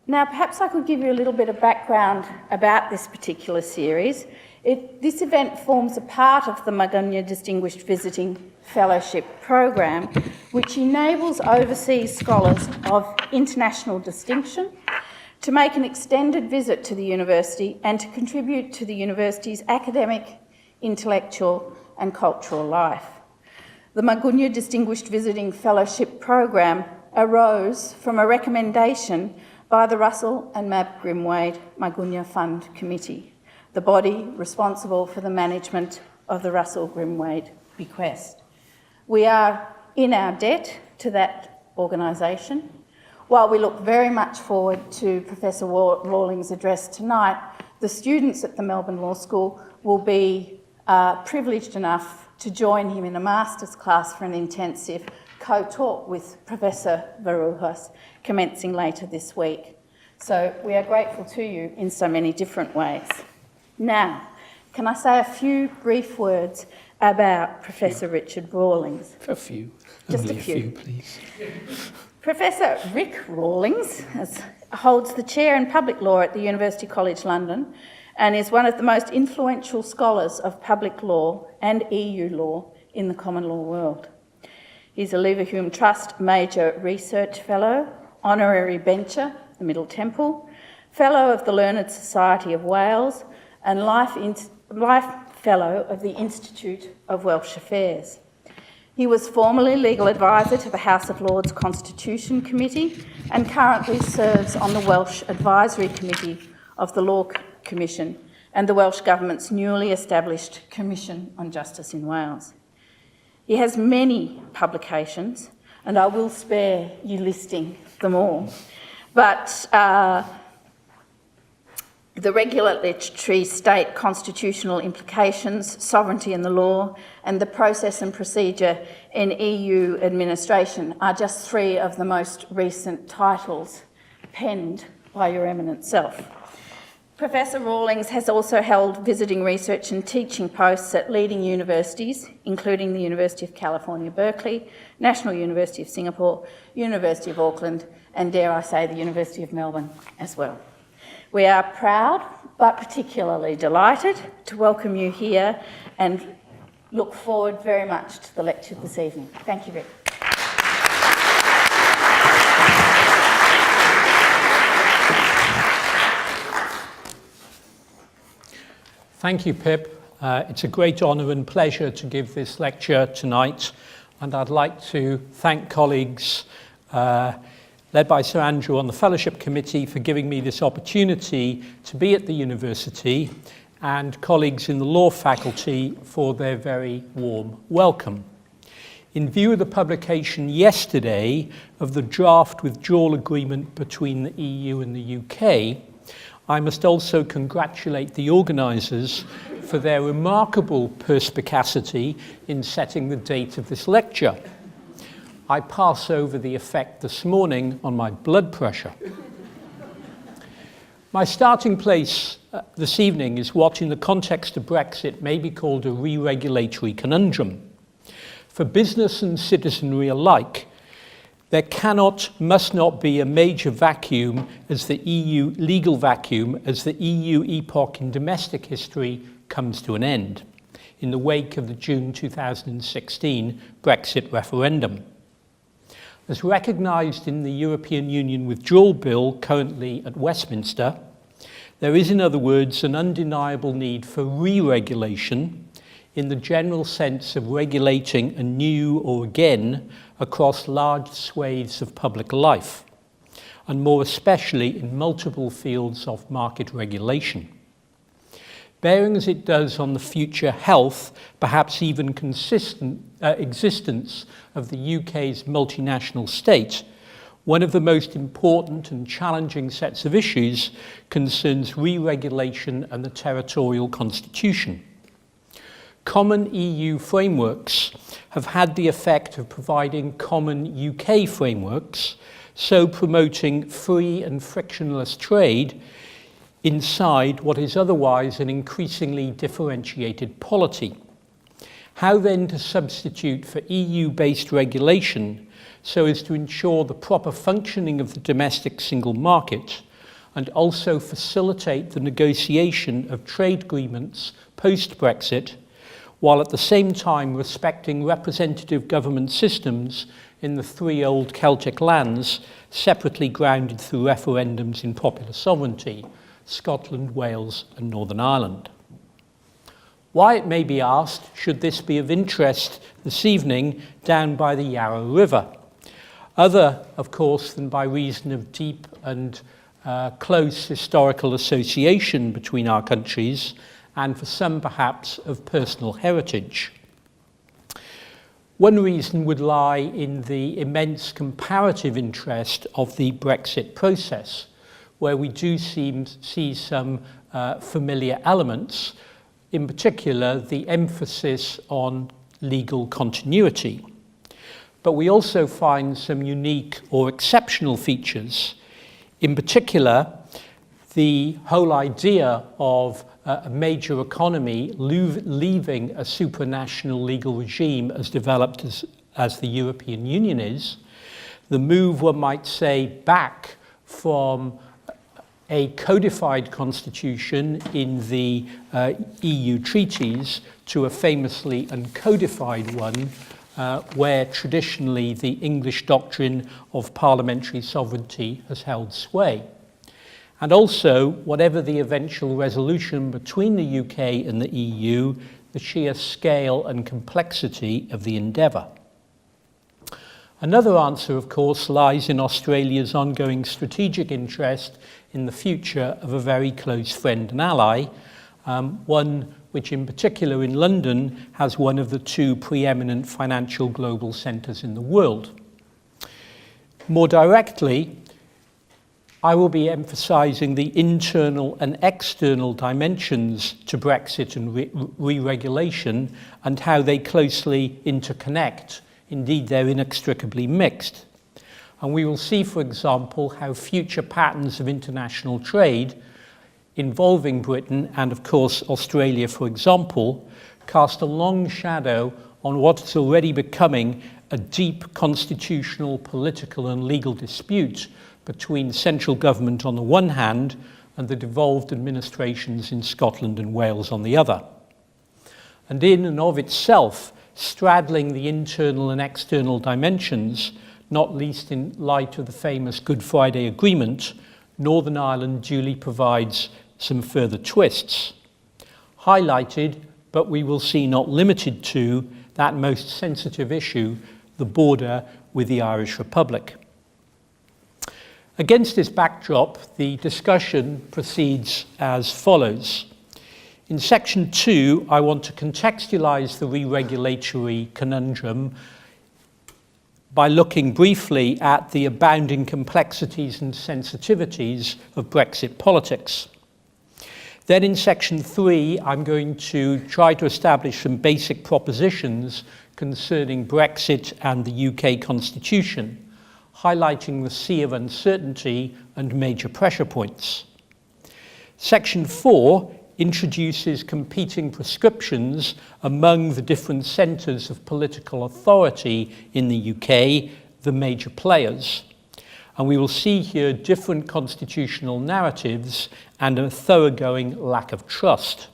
Now, perhaps I could give you a little bit of background about this particular series. This event forms a part of the Magunya Distinguished Visiting Fellowship Program, which enables overseas scholars of international distinction to make an extended visit to the university and to contribute to the university's academic, intellectual and cultural life. The Magunya Distinguished Visiting Fellowship Program arose from a recommendation by the Russell and Mab Grimwade Magunya Fund Committee, the body responsible for the management of the Russell Grimwade bequest. We are in our debt to that organisation. While we look very much forward to Professor Rawlings' address tonight, the students at the Melbourne Law School will be privileged enough to join him in a master's class for an intensive co-talk with Professor Varujas commencing later this week. So we are grateful to you in so many different ways. Now, can I say a few brief words about Professor Richard Rawlings? A few. Just Only a few, please. Professor Rick Rawlings holds the chair in public law at the University College London and is one of the most influential scholars of public law and EU law in the common law world. He's a Leverhulme Trust Major Research Fellow, Honorary Bencher, the Middle Temple, Fellow of the Learned Society of Wales, and Life Fellow of the Institute of Welsh Affairs. He was formerly legal advisor to the House of Lords Constitution Committee and currently serves on the Welsh Advisory Committee of the Law Commission and the Welsh Government's newly established Commission on Justice in Wales. He has many publications, and I will spare you listing them all, but the regulatory state constitutional implications, sovereignty in the law, and the process and procedure in EU administration are just three of the most recent titles penned by your eminent self. Professor Rawlings has also held visiting research and teaching posts at leading universities, including the University of California, Berkeley, National University of Singapore, University of Auckland, and dare I say, the University of Melbourne as well. We are proud, but particularly delighted to welcome you here and look forward very much to the lecture this evening. Thank you, Rick. Thank you, Pip. It's a great honour and pleasure to give this lecture tonight, and I'd like to thank colleagues led by Sir Andrew on the Fellowship Committee for giving me this opportunity to be at the university, and colleagues in the law faculty for their very warm welcome. In view of the publication yesterday of the draft withdrawal agreement between the EU and the UK, I must also congratulate the organisers for their remarkable perspicacity in setting the date of this lecture. I pass over the effect this morning on my blood pressure. My starting place this evening is what in the context of Brexit may be called a re-regulatory conundrum. For business and citizenry alike, there must not be a major vacuum as the EU legal vacuum as the EU epoch in domestic history comes to an end in the wake of the June 2016 Brexit referendum. As recognised in the European Union Withdrawal Bill currently at Westminster, there is, in other words, an undeniable need for re-regulation in the general sense of regulating anew or again across large swathes of public life, and more especially in multiple fields of market regulation. Bearing as it does on the future health, perhaps even consistent existence of the UK's multinational state, one of the most important and challenging sets of issues concerns re-regulation and the territorial constitution. Common EU frameworks have had the effect of providing common UK frameworks, so promoting free and frictionless trade inside what is otherwise an increasingly differentiated polity. How then to substitute for EU-based regulation so as to ensure the proper functioning of the domestic single market and also facilitate the negotiation of trade agreements post-Brexit, while at the same time respecting representative government systems in the three old Celtic lands, separately grounded through referendums in popular sovereignty, Scotland, Wales and Northern Ireland. Why, it may be asked, should this be of interest this evening down by the Yarra River? Other, of course, than by reason of deep and close historical association between our countries, and for some perhaps of personal heritage. One reason would lie in the immense comparative interest of the Brexit process, where we do see some familiar elements, in particular the emphasis on legal continuity. But we also find some unique or exceptional features, in particular the whole idea of a major economy leaving a supranational legal regime as developed as the European Union is, the move, one might say, back from a codified constitution in the EU treaties to a famously uncodified one, where traditionally the English doctrine of parliamentary sovereignty has held sway. And also, whatever the eventual resolution between the UK and the EU, the sheer scale and complexity of the endeavour. Another answer, of course, lies in Australia's ongoing strategic interest in the future of a very close friend and ally, one which in particular in London has one of the two preeminent financial global centres in the world. More directly, I will be emphasising the internal and external dimensions to Brexit and re-regulation and how they closely interconnect. Indeed, they're inextricably mixed. And we will see, for example, how future patterns of international trade involving Britain and, of course, Australia, for example, cast a long shadow on what is already becoming a deep constitutional, political and legal dispute between central government on the one hand and the devolved administrations in Scotland and Wales on the other. And in and of itself, straddling the internal and external dimensions, not least in light of the famous Good Friday Agreement, Northern Ireland duly provides some further twists, highlighted, but we will see not limited to, that most sensitive issue, the border with the Irish Republic. Against this backdrop, the discussion proceeds as follows. In section 2, I want to contextualise the re-regulatory conundrum by looking briefly at the abounding complexities and sensitivities of Brexit politics. Then in section 3, I'm going to try to establish some basic propositions concerning Brexit and the UK Constitution, highlighting the sea of uncertainty and major pressure points. Section 4 introduces competing prescriptions among the different centres of political authority in the UK, the major players. And we will see here different constitutional narratives and a thoroughgoing lack of trust.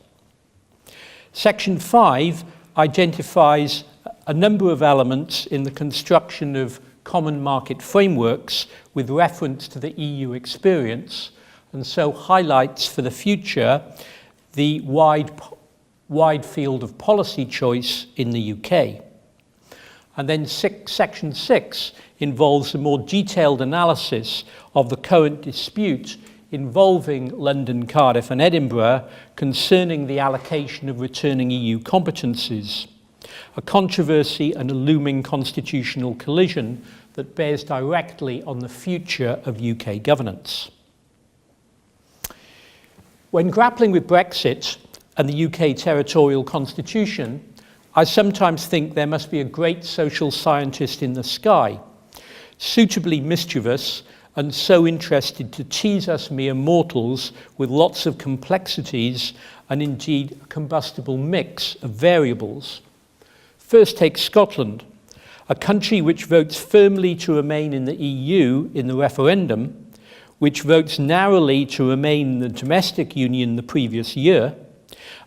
Section 5 identifies a number of elements in the construction of common market frameworks with reference to the EU experience, and so highlights for the future the wide field of policy choice in the UK. And then section 6 involves a more detailed analysis of the current dispute involving London, Cardiff and Edinburgh concerning the allocation of returning EU competencies, a controversy and a looming constitutional collision that bears directly on the future of UK governance. When grappling with Brexit and the UK territorial constitution, I sometimes think there must be a great social scientist in the sky, suitably mischievous and so interested to tease us mere mortals with lots of complexities and indeed a combustible mix of variables. First, take Scotland, a country which votes firmly to remain in the EU in the referendum, which votes narrowly to remain in the domestic union the previous year,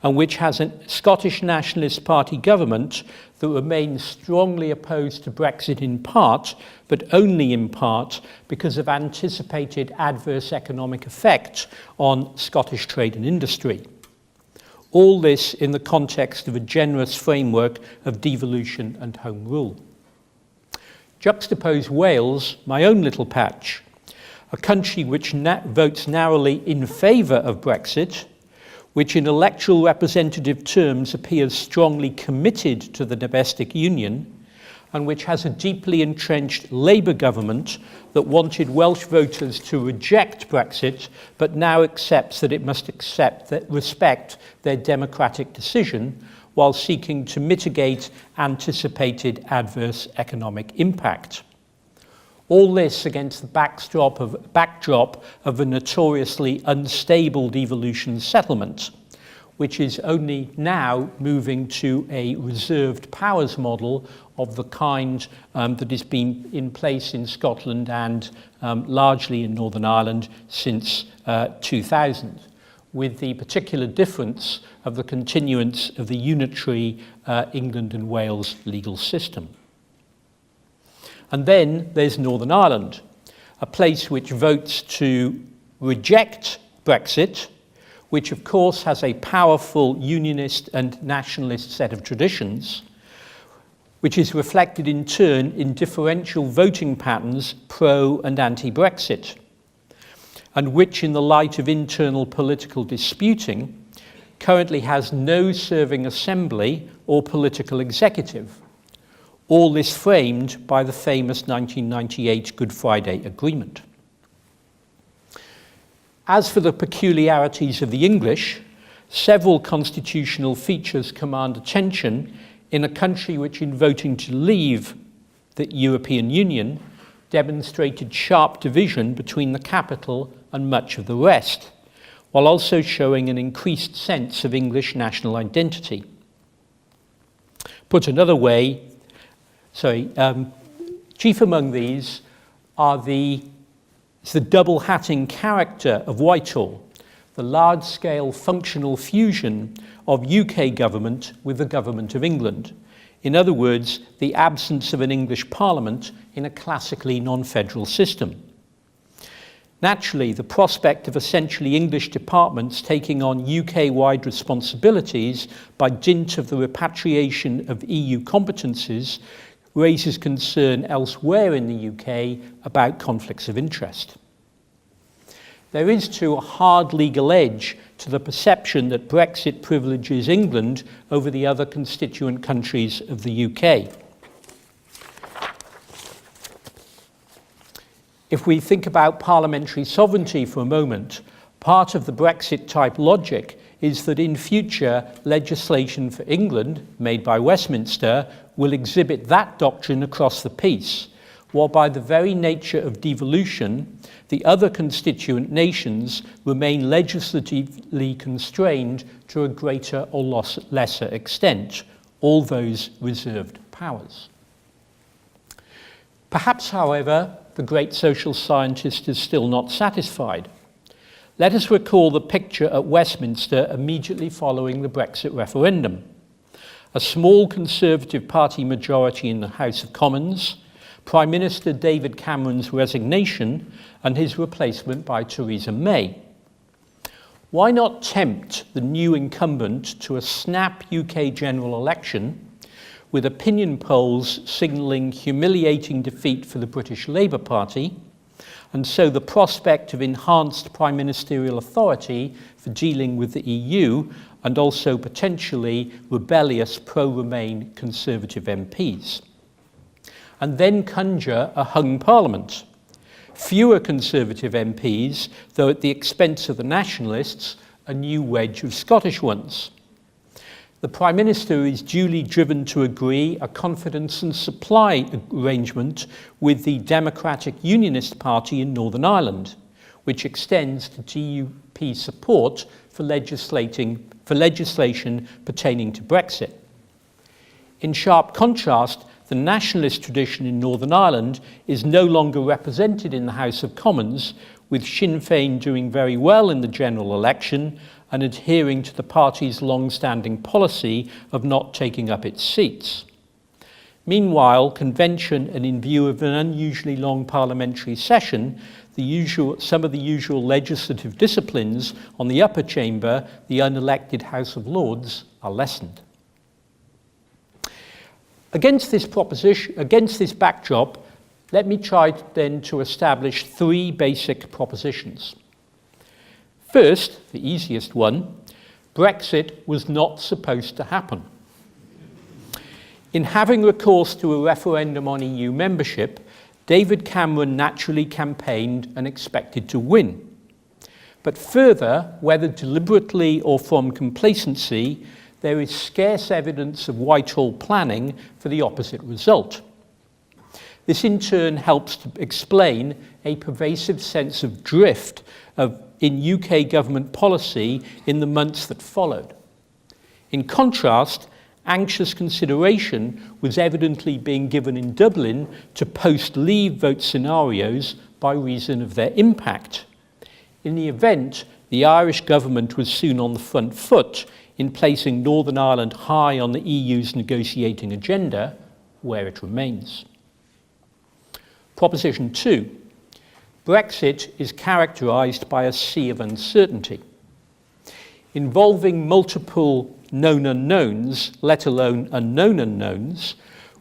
and which has a Scottish Nationalist Party government that remains strongly opposed to Brexit in part, but only in part because of anticipated adverse economic effect on Scottish trade and industry. All this in the context of a generous framework of devolution and home rule. Juxtapose Wales, my own little patch, a country which votes narrowly in favour of Brexit, which in electoral representative terms appears strongly committed to the domestic union, and which has a deeply entrenched Labour government that wanted Welsh voters to reject Brexit, but now accepts that it must respect their democratic decision, while seeking to mitigate anticipated adverse economic impact. All this against the backdrop of a notoriously unstable devolution settlement, which is only now moving to a reserved powers model of the kind that has been in place in Scotland and largely in Northern Ireland since 2000, with the particular difference of the continuance of the unitary England and Wales legal system. And then there's Northern Ireland, a place which votes to reject Brexit, which of course has a powerful unionist and nationalist set of traditions, which is reflected in turn in differential voting patterns pro and anti-Brexit, and which in the light of internal political disputing currently has no serving assembly or political executive. All this framed by the famous 1998 Good Friday Agreement. As for the peculiarities of the English, several constitutional features command attention in a country which, in voting to leave the European Union, demonstrated sharp division between the capital and much of the rest, while also showing an increased sense of English national identity. Put another way, chief among these are the double-hatting character of Whitehall, the large-scale functional fusion of UK government with the government of England. In other words, the absence of an English parliament in a classically non-federal system. Naturally, the prospect of essentially English departments taking on UK-wide responsibilities by dint of the repatriation of EU competences raises concern elsewhere in the UK about conflicts of interest. There is, too, a hard legal edge to the perception that Brexit privileges England over the other constituent countries of the UK. If we think about parliamentary sovereignty for a moment, part of the Brexit-type logic is that in future legislation for England, made by Westminster, will exhibit that doctrine across the piece, while by the very nature of devolution, the other constituent nations remain legislatively constrained to a greater or lesser extent, all those reserved powers. Perhaps, however, the great social scientist is still not satisfied. Let us recall the picture at Westminster immediately following the Brexit referendum. A small Conservative Party majority in the House of Commons, Prime Minister David Cameron's resignation, and his replacement by Theresa May. Why not tempt the new incumbent to a snap UK general election, with opinion polls signalling humiliating defeat for the British Labour Party, and so the prospect of enhanced prime ministerial authority for dealing with the EU, and also potentially rebellious pro-Remain Conservative MPs. And then conjure a hung parliament. Fewer Conservative MPs, though at the expense of the nationalists, a new wedge of Scottish ones. The Prime Minister is duly driven to agree a confidence and supply arrangement with the Democratic Unionist Party in Northern Ireland, which extends to DUP support for legislation pertaining to Brexit. In sharp contrast, the nationalist tradition in Northern Ireland is no longer represented in the House of Commons, with Sinn Féin doing very well in the general election and adhering to the party's long-standing policy of not taking up its seats. Meanwhile, convention and in view of an unusually long parliamentary session, some of the usual legislative disciplines on the upper chamber, the unelected House of Lords, are lessened. Against this backdrop, let me try then to establish three basic propositions. First, the easiest one, Brexit was not supposed to happen. In having recourse to a referendum on EU membership, David Cameron naturally campaigned and expected to win. But further, whether deliberately or from complacency, there is scarce evidence of Whitehall planning for the opposite result. This in turn helps to explain a pervasive sense of drift in UK government policy in the months that followed. In contrast, anxious consideration was evidently being given in Dublin to post-leave vote scenarios by reason of their impact. In the event, the Irish government was soon on the front foot in placing Northern Ireland high on the EU's negotiating agenda, where it remains. Proposition 2. Brexit is characterised by a sea of uncertainty. Involving multiple known unknowns, let alone unknown unknowns,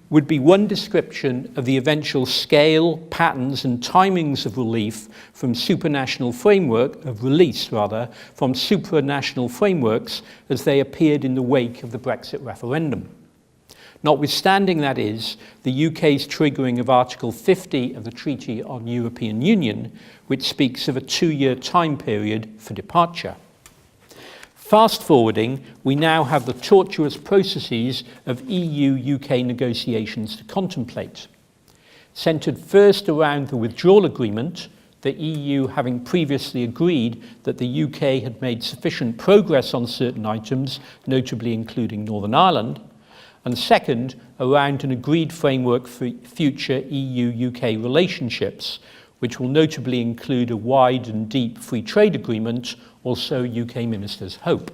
would be one description of the eventual scale, patterns and timings of release from supranational frameworks as they appeared in the wake of the Brexit referendum. Notwithstanding, that is, the UK's triggering of Article 50 of the Treaty on European Union, which speaks of a 2-year time period for departure. Fast forwarding, we now have the tortuous processes of EU-UK negotiations to contemplate. Centred first around the withdrawal agreement, the EU having previously agreed that the UK had made sufficient progress on certain items, notably including Northern Ireland, and second, around an agreed framework for future EU-UK relationships, which will notably include a wide and deep free trade agreement, or so UK ministers hope.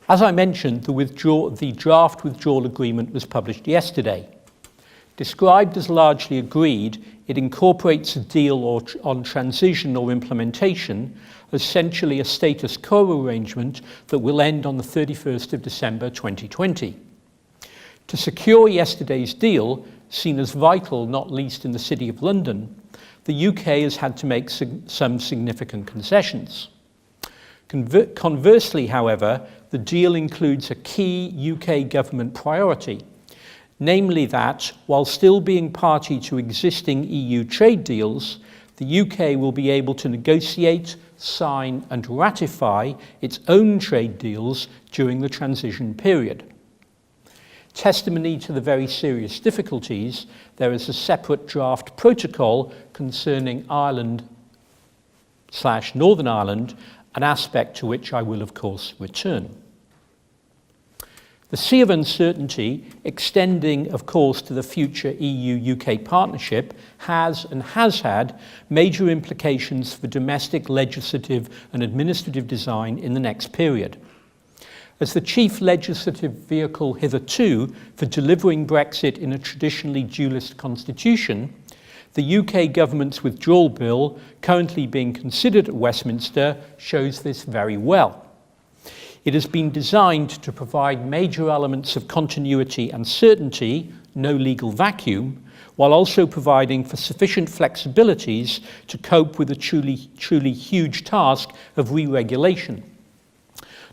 As I mentioned, the draft withdrawal agreement was published yesterday. Described as largely agreed, it incorporates a deal on transition or implementation, essentially a status quo arrangement that will end on the 31st of December 2020. To secure yesterday's deal, seen as vital not least in the City of London, the UK has had to make some significant concessions. Conversely, however, the deal includes a key UK government priority, namely that, while still being party to existing EU trade deals, the UK will be able to negotiate, sign and ratify its own trade deals during the transition period. Testimony to the very serious difficulties, there is a separate draft protocol concerning Ireland/Northern Ireland, an aspect to which I will of course return. The sea of uncertainty, extending of course to the future EU-UK partnership, has had major implications for domestic legislative and administrative design in the next period. As the chief legislative vehicle hitherto for delivering Brexit in a traditionally dualist constitution, the UK government's withdrawal bill, currently being considered at Westminster, shows this very well. It has been designed to provide major elements of continuity and certainty, no legal vacuum, while also providing for sufficient flexibilities to cope with the truly huge task of re-regulation,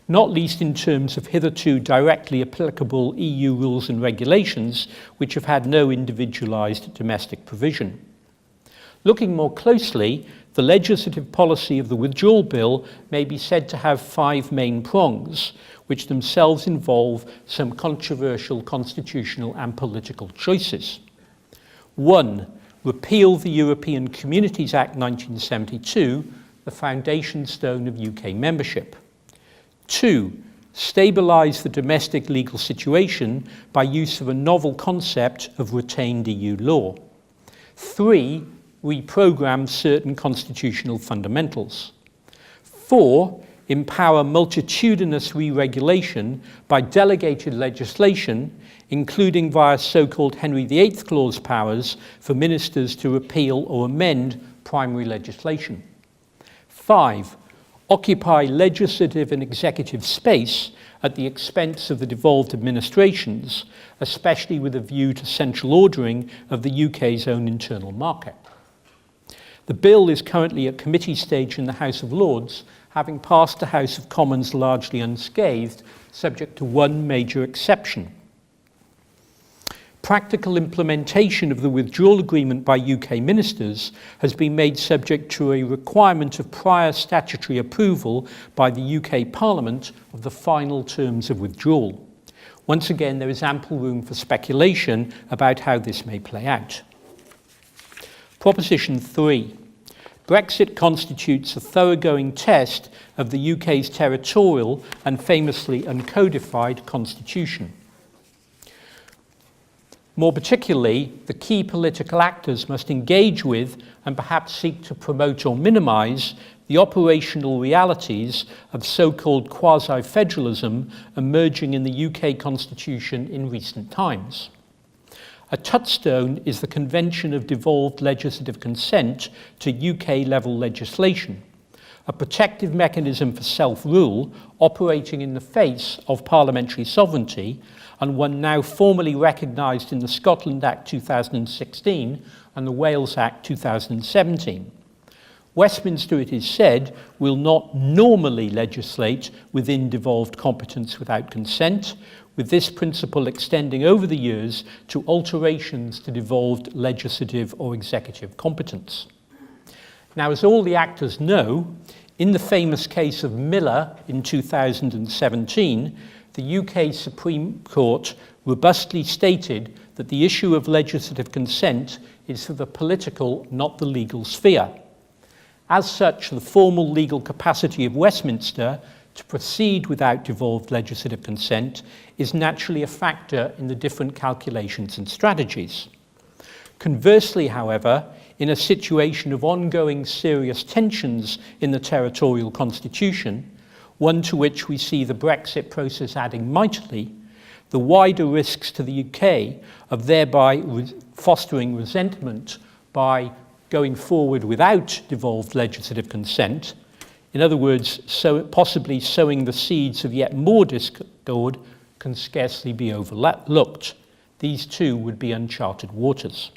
not least in terms of hitherto directly applicable EU rules and regulations, which have had no individualised domestic provision. Looking more closely, the legislative policy of the withdrawal bill may be said to have 5 main prongs, which themselves involve some controversial constitutional and political choices. 1. Repeal the European Communities Act 1972, the foundation stone of UK membership. 2. Stabilise the domestic legal situation by use of a novel concept of retained EU law. 3. reprogram certain constitutional fundamentals. 4, empower multitudinous re-regulation by delegated legislation, including via so-called Henry VIII Clause powers for ministers to repeal or amend primary legislation. 5, occupy legislative and executive space at the expense of the devolved administrations, especially with a view to central ordering of the UK's own internal market. The bill is currently at committee stage in the House of Lords, having passed the House of Commons largely unscathed, subject to one major exception. Practical implementation of the withdrawal agreement by UK ministers has been made subject to a requirement of prior statutory approval by the UK Parliament of the final terms of withdrawal. Once again, there is ample room for speculation about how this may play out. Proposition 3. Brexit constitutes a thoroughgoing test of the UK's territorial and famously uncodified constitution. More particularly, the key political actors must engage with and perhaps seek to promote or minimise the operational realities of so-called quasi-federalism emerging in the UK constitution in recent times. A touchstone is the Convention of Devolved Legislative Consent to UK-level legislation, a protective mechanism for self-rule operating in the face of parliamentary sovereignty, and one now formally recognised in the Scotland Act 2016 and the Wales Act 2017. Westminster, it is said, will not normally legislate within devolved competence without consent, with this principle extending over the years to alterations to devolved legislative or executive competence. Now, as all the actors know, in the famous case of Miller in 2017, the UK Supreme Court robustly stated that the issue of legislative consent is for the political, not the legal sphere. As such, the formal legal capacity of Westminster to proceed without devolved legislative consent is naturally a factor in the different calculations and strategies. Conversely, however, in a situation of ongoing serious tensions in the territorial constitution, one to which we see the Brexit process adding mightily, the wider risks to the UK of thereby fostering resentment by going forward without devolved legislative consent, in other words, possibly sowing the seeds of yet more discord, can scarcely be overlooked. These too would be uncharted waters.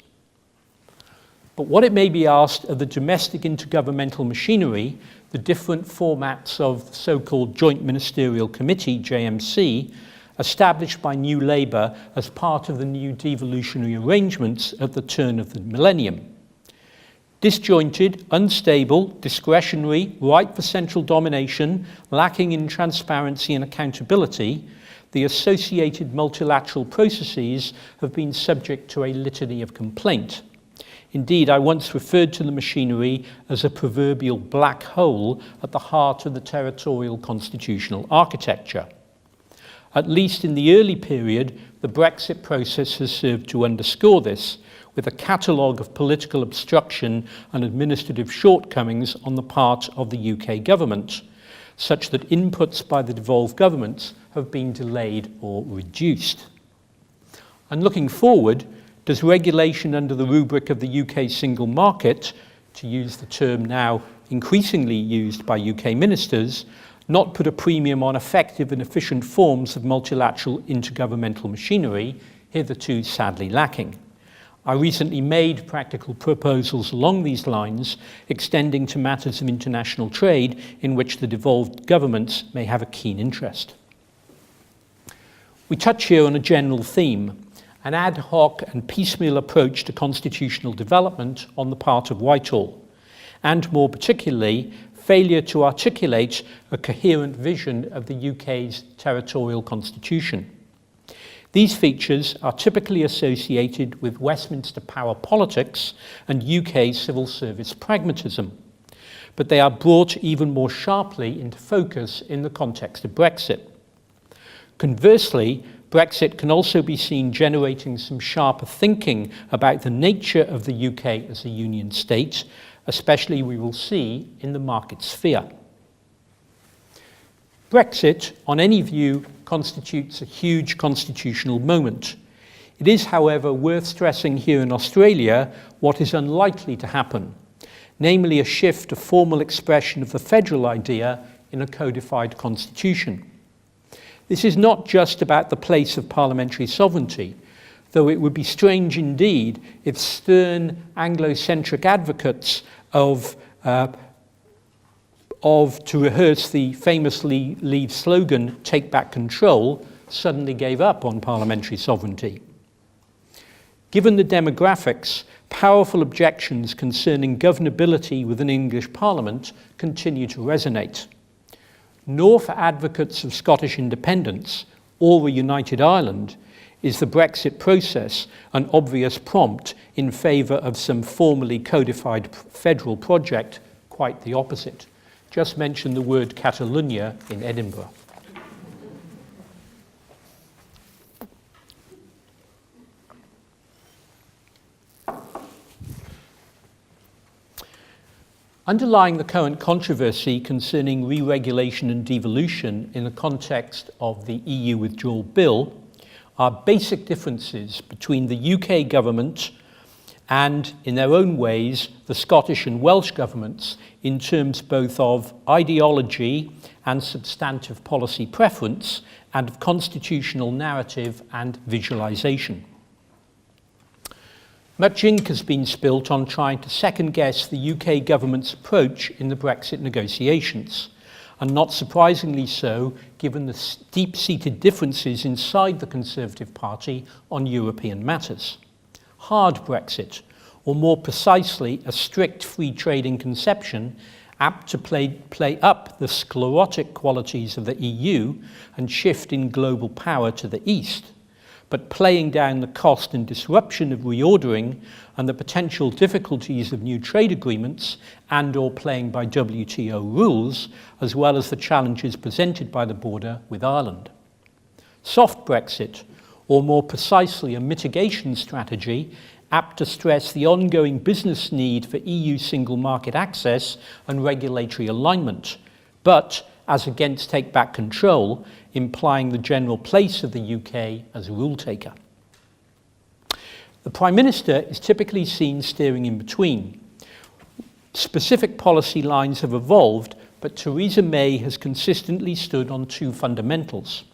But what it may be asked of the domestic intergovernmental machinery, the different formats of the so-called Joint Ministerial Committee, JMC, established by New Labour as part of the new devolutionary arrangements at the turn of the millennium. Disjointed, unstable, discretionary, ripe for central domination, lacking in transparency and accountability, the associated multilateral processes have been subject to a litany of complaint. Indeed, I once referred to the machinery as a proverbial black hole at the heart of the territorial constitutional architecture. At least in the early period, the Brexit process has served to underscore this, with a catalogue of political obstruction and administrative shortcomings on the part of the UK government, such that inputs by the devolved governments have been delayed or reduced. And looking forward, does regulation under the rubric of the UK single market, to use the term now increasingly used by UK ministers, not put a premium on effective and efficient forms of multilateral intergovernmental machinery, hitherto sadly lacking? I recently made practical proposals along these lines, extending to matters of international trade in which the devolved governments may have a keen interest. We touch here on a general theme, an ad hoc and piecemeal approach to constitutional development on the part of Whitehall, and more particularly, failure to articulate a coherent vision of the UK's territorial constitution. These features are typically associated with Westminster power politics and UK civil service pragmatism, but they are brought even more sharply into focus in the context of Brexit. Conversely, Brexit can also be seen generating some sharper thinking about the nature of the UK as a union state, especially we will see in the market sphere. Brexit, on any view, constitutes a huge constitutional moment. It is, however, worth stressing here in Australia what is unlikely to happen, namely a shift to formal expression of the federal idea in a codified constitution. This is not just about the place of parliamentary sovereignty, though it would be strange indeed if stern Anglo-centric advocates of to rehearse the famous Leave slogan, "Take back control," suddenly gave up on parliamentary sovereignty. Given the demographics, powerful objections concerning governability within English Parliament continue to resonate. Nor for advocates of Scottish independence or a united Ireland is the Brexit process an obvious prompt in favour of some formally codified federal project, quite the opposite. Just mention the word Catalunya in Edinburgh. Underlying the current controversy concerning re-regulation and devolution in the context of the EU withdrawal bill are basic differences between the UK government and, in their own ways, the Scottish and Welsh governments in terms both of ideology and substantive policy preference and of constitutional narrative and visualisation. Much ink has been spilt on trying to second-guess the UK government's approach in the Brexit negotiations, and not surprisingly so, given the deep-seated differences inside the Conservative Party on European matters. Hard Brexit, or more precisely, a strict free trading conception apt to play up the sclerotic qualities of the EU and shift in global power to the East, but playing down the cost and disruption of reordering and the potential difficulties of new trade agreements and/or playing by WTO rules, as well as the challenges presented by the border with Ireland. Soft Brexit, or more precisely a mitigation strategy, apt to stress the ongoing business need for EU single market access and regulatory alignment, but as against take back control, implying the general place of the UK as a rule taker. The Prime Minister is typically seen steering in between. Specific policy lines have evolved, but Theresa May has consistently stood on two fundamentals.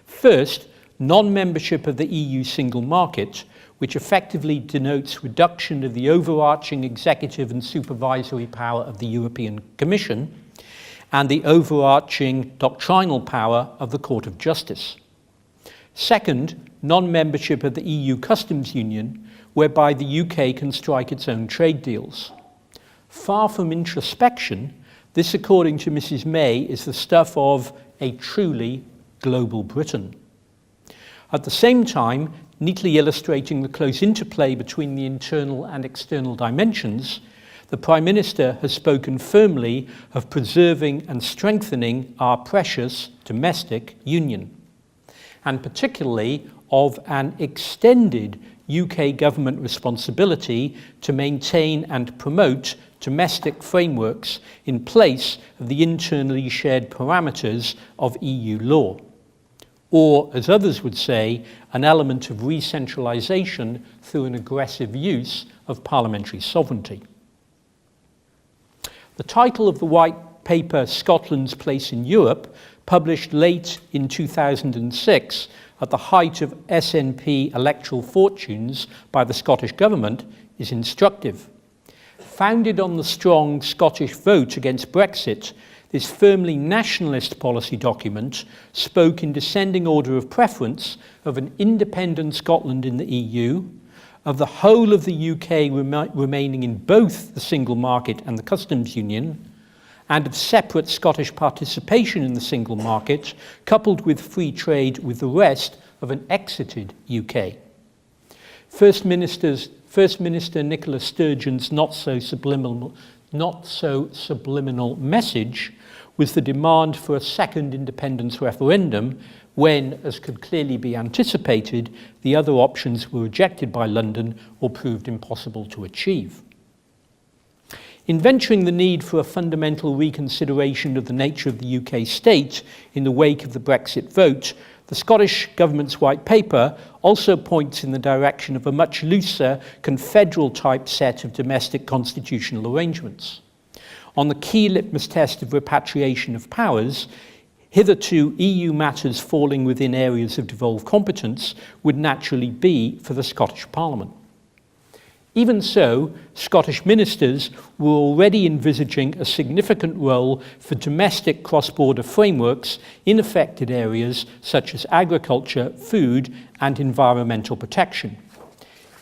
First, non-membership of the EU single market, which effectively denotes reduction of the overarching executive and supervisory power of the European Commission, and the overarching doctrinal power of the Court of Justice. Second, non-membership of the EU Customs Union, whereby the UK can strike its own trade deals. Far from introspection, this, according to Mrs. May, is the stuff of a truly global Britain. At the same time, neatly illustrating the close interplay between the internal and external dimensions, the Prime Minister has spoken firmly of preserving and strengthening our precious domestic union, and particularly of an extended UK government responsibility to maintain and promote domestic frameworks in place of the internally shared parameters of EU law, or, as others would say, an element of re-centralisation through an aggressive use of parliamentary sovereignty. The title of the white paper, Scotland's Place in Europe, published late in 2006 at the height of SNP electoral fortunes by the Scottish Government, is instructive. Founded on the strong Scottish vote against Brexit, this firmly nationalist policy document spoke in descending order of preference of an independent Scotland in the EU, of the whole of the UK remaining in both the single market and the customs union, and of separate Scottish participation in the single market, coupled with free trade with the rest of an exited UK. First Minister Nicola Sturgeon's not so subliminal message was the demand for a second independence referendum when, as could clearly be anticipated, the other options were rejected by London or proved impossible to achieve. In venturing the need for a fundamental reconsideration of the nature of the UK state in the wake of the Brexit vote, the Scottish Government's White Paper also points in the direction of a much looser confederal-type set of domestic constitutional arrangements. On the key litmus test of repatriation of powers, hitherto EU matters falling within areas of devolved competence would naturally be for the Scottish Parliament. Even so, Scottish ministers were already envisaging a significant role for domestic cross-border frameworks in affected areas such as agriculture, food, and environmental protection.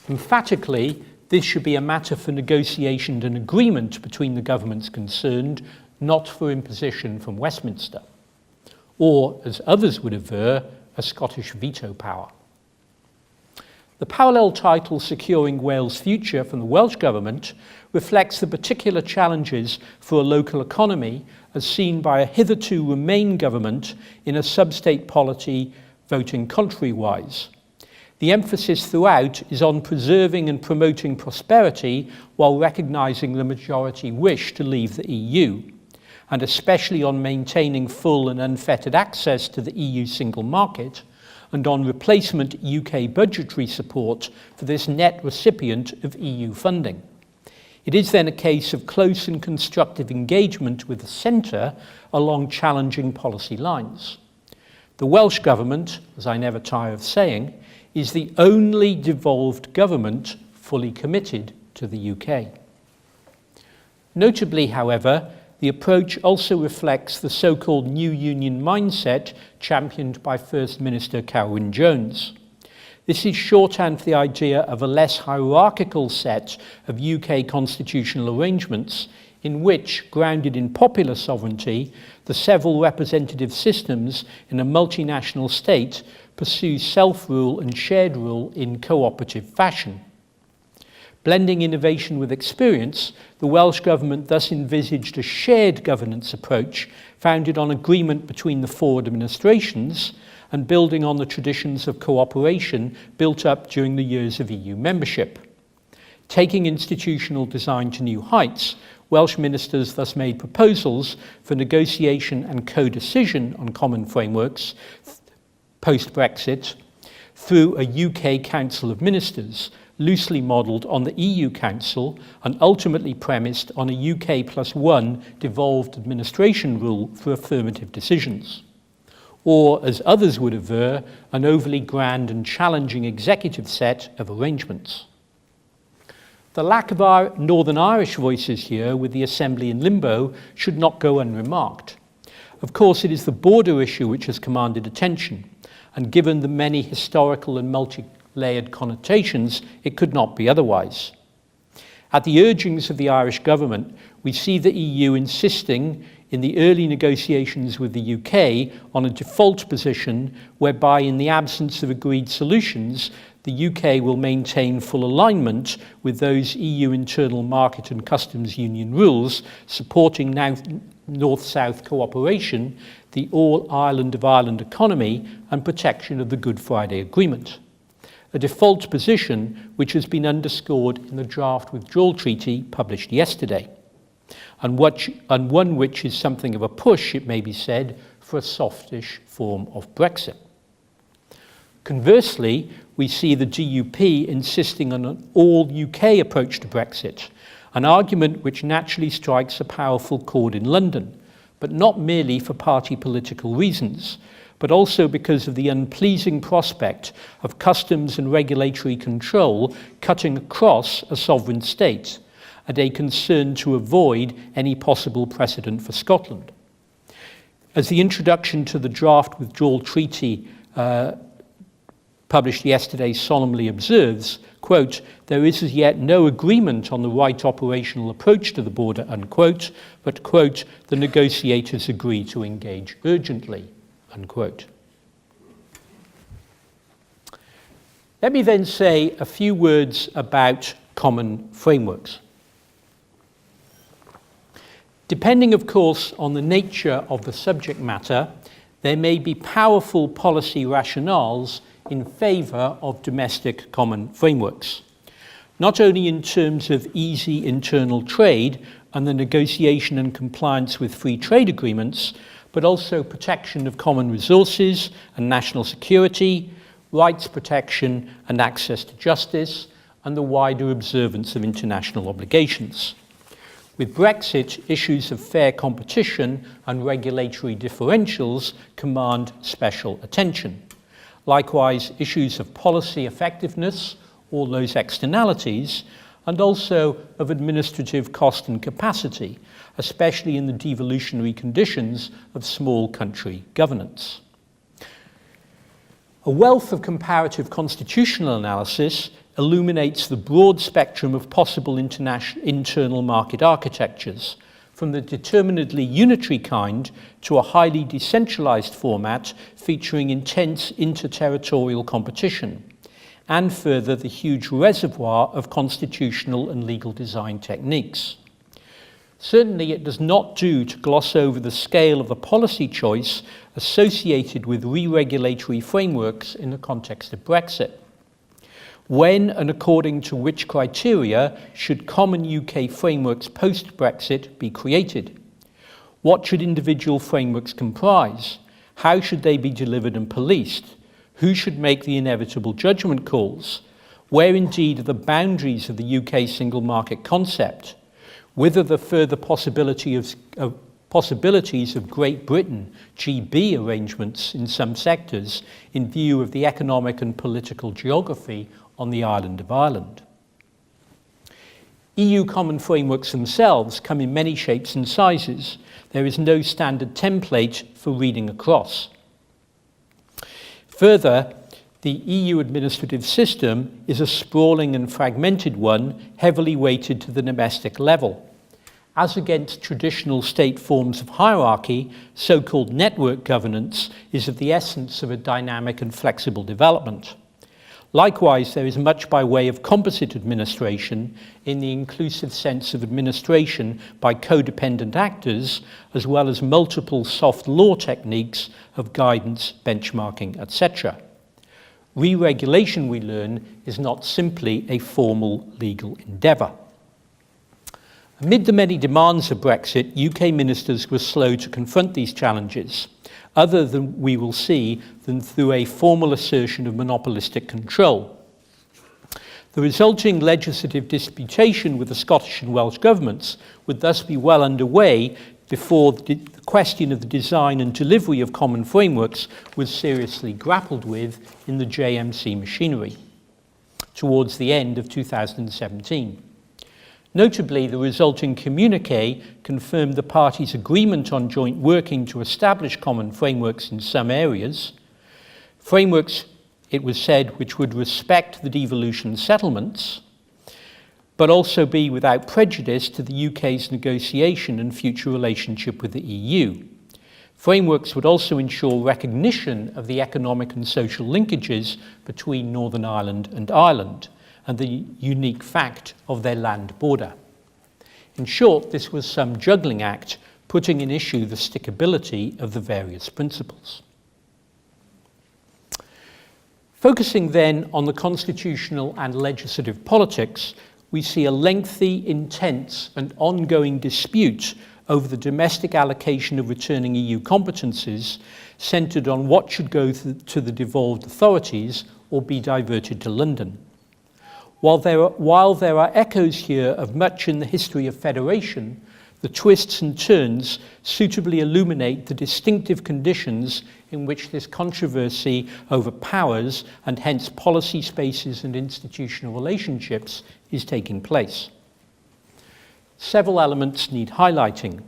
Emphatically, this should be a matter for negotiation and agreement between the governments concerned, not for imposition from Westminster, or, as others would aver, a Scottish veto power. The parallel title Securing Wales' Future from the Welsh Government reflects the particular challenges for a local economy as seen by a hitherto Remain government in a sub-state polity voting contrary-wise. The emphasis throughout is on preserving and promoting prosperity while recognising the majority wish to leave the EU, and especially on maintaining full and unfettered access to the EU single market, and on replacement UK budgetary support for this net recipient of EU funding. It is then a case of close and constructive engagement with the centre along challenging policy lines. The Welsh Government, as I never tire of saying, is the only devolved government fully committed to the UK. Notably, however, the approach also reflects the so-called New Union mindset championed by First Minister Carwyn Jones. This is shorthand for the idea of a less hierarchical set of UK constitutional arrangements in which, grounded in popular sovereignty, the several representative systems in a multinational state pursue self-rule and shared rule in cooperative fashion. Blending innovation with experience, the Welsh Government thus envisaged a shared governance approach founded on agreement between the four administrations and building on the traditions of cooperation built up during the years of EU membership. Taking institutional design to new heights, Welsh ministers thus made proposals for negotiation and co-decision on common frameworks post-Brexit through a UK Council of Ministers, loosely modelled on the EU Council and ultimately premised on a UK+1 devolved administration rule for affirmative decisions. Or, as others would aver, an overly grand and challenging executive set of arrangements. The lack of our Northern Irish voices here, with the Assembly in limbo, should not go unremarked. Of course, it is the border issue which has commanded attention, and given the many historical and multi-layered connotations, it could not be otherwise. At the urgings of the Irish government, we see the EU insisting in the early negotiations with the UK on a default position whereby, in the absence of agreed solutions, the UK will maintain full alignment with those EU internal market and customs union rules supporting now North-South cooperation, the all-Ireland of Ireland economy, and protection of the Good Friday Agreement. A default position which has been underscored in the draft withdrawal treaty published yesterday, and one which is something of a push, it may be said, for a softish form of Brexit. Conversely, we see the DUP insisting on an all-UK approach to Brexit, an argument which naturally strikes a powerful chord in London, but not merely for party political reasons, but also because of the unpleasing prospect of customs and regulatory control cutting across a sovereign state, and a concern to avoid any possible precedent for Scotland. As the introduction to the draft withdrawal treaty published yesterday solemnly observes, quote, "There is as yet no agreement on the right operational approach to the border," unquote, but, quote, "the negotiators agree to engage urgently," unquote. Let me then say a few words about common frameworks. Depending, of course, on the nature of the subject matter, there may be powerful policy rationales in favour of domestic common frameworks, not only in terms of easy internal trade and the negotiation and compliance with free trade agreements, but also protection of common resources and national security, rights protection and access to justice, and the wider observance of international obligations. With Brexit, issues of fair competition and regulatory differentials command special attention. Likewise, issues of policy effectiveness, all those externalities, and also of administrative cost and capacity, especially in the devolutionary conditions of small country governance. A wealth of comparative constitutional analysis illuminates the broad spectrum of possible internal market architectures, from the determinedly unitary kind to a highly decentralized format featuring intense interterritorial competition, and further the huge reservoir of constitutional and legal design techniques. Certainly, it does not do to gloss over the scale of the policy choice associated with re-regulatory frameworks in the context of Brexit. When and according to which criteria should common UK frameworks post-Brexit be created? What should individual frameworks comprise? How should they be delivered and policed? Who should make the inevitable judgment calls? Where indeed are the boundaries of the UK single market concept? Whither the further possibilities of Great Britain GB arrangements in some sectors in view of the economic and political geography on the island of Ireland? EU common frameworks themselves come in many shapes and sizes. There is no standard template for reading across. Further, the EU administrative system is a sprawling and fragmented one, heavily weighted to the domestic level. As against traditional state forms of hierarchy, so-called network governance is of the essence of a dynamic and flexible development. Likewise, there is much by way of composite administration in the inclusive sense of administration by codependent actors, as well as multiple soft law techniques of guidance, benchmarking, etc. Re-regulation, we learn, is not simply a formal legal endeavour. Amid the many demands of Brexit, UK ministers were slow to confront these challenges, other than we will see than through a formal assertion of monopolistic control. The resulting legislative disputation with the Scottish and Welsh governments would thus be well underway before the question of the design and delivery of common frameworks was seriously grappled with in the JMC machinery towards the end of 2017. Notably, the resulting communiqué confirmed the parties' agreement on joint working to establish common frameworks in some areas. Frameworks, it was said, which would respect the devolution settlements, but also be without prejudice to the UK's negotiation and future relationship with the EU. Frameworks would also ensure recognition of the economic and social linkages between Northern Ireland and Ireland, and the unique fact of their land border. In short, this was some juggling act, putting in issue the stickability of the various principles. Focusing then on the constitutional and legislative politics, we see a lengthy, intense, and ongoing dispute over the domestic allocation of returning EU competences, centred on what should go to the devolved authorities or be diverted to London. While there are echoes here of much in the history of federation, the twists and turns suitably illuminate the distinctive conditions in which this controversy over powers and hence policy spaces and institutional relationships is taking place. Several elements need highlighting.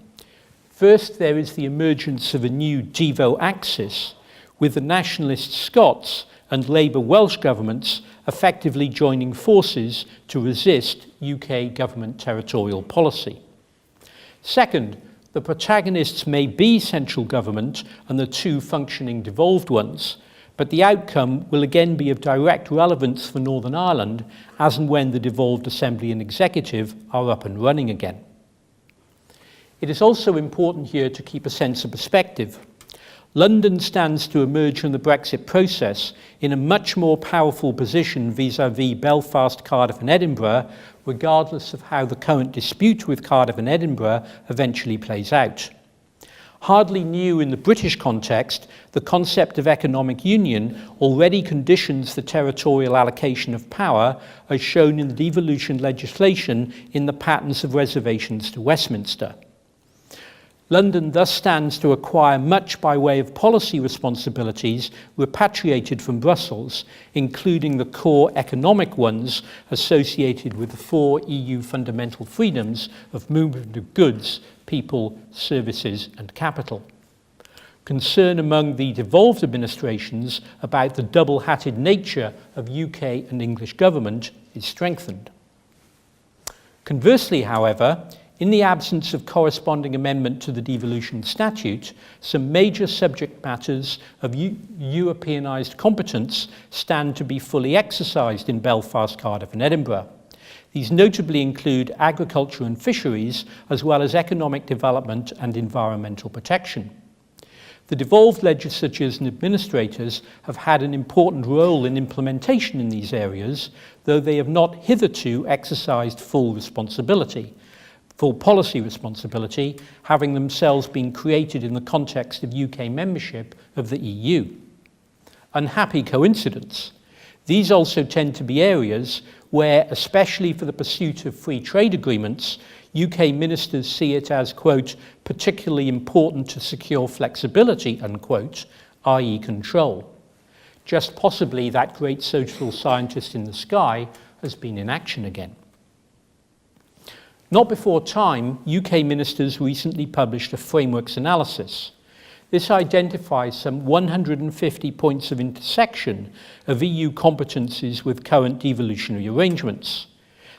First, there is the emergence of a new Devo axis, with the nationalist Scots and Labour Welsh governments effectively joining forces to resist UK government territorial policy. Second, the protagonists may be central government and the two functioning devolved ones, but the outcome will again be of direct relevance for Northern Ireland as and when the devolved Assembly and Executive are up and running again. It is also important here to keep a sense of perspective. London stands to emerge from the Brexit process in a much more powerful position vis-à-vis Belfast, Cardiff and Edinburgh, regardless of how the current dispute with Cardiff and Edinburgh eventually plays out. Hardly new in the British context, the concept of economic union already conditions the territorial allocation of power as shown in the devolution legislation in the patterns of reservations to Westminster. London thus stands to acquire much by way of policy responsibilities repatriated from Brussels, including the core economic ones associated with the 4 EU fundamental freedoms of movement of goods, people, services and capital. Concern among the devolved administrations about the double-hatted nature of UK and English government is strengthened. Conversely, however, in the absence of corresponding amendment to the devolution statute, some major subject matters of Europeanised competence stand to be fully exercised in Belfast, Cardiff and Edinburgh. These notably include agriculture and fisheries, as well as economic development and environmental protection. The devolved legislatures and administrators have had an important role in implementation in these areas, though they have not hitherto exercised full policy responsibility, having themselves been created in the context of UK membership of the EU. Unhappy coincidence. These also tend to be areas where, especially for the pursuit of free trade agreements, UK ministers see it as, quote, particularly important to secure flexibility, unquote, i.e. control. Just possibly that great social scientist in the sky has been in action again. Not before time, UK ministers recently published a frameworks analysis. This identifies some 150 points of intersection of EU competencies with current devolutionary arrangements.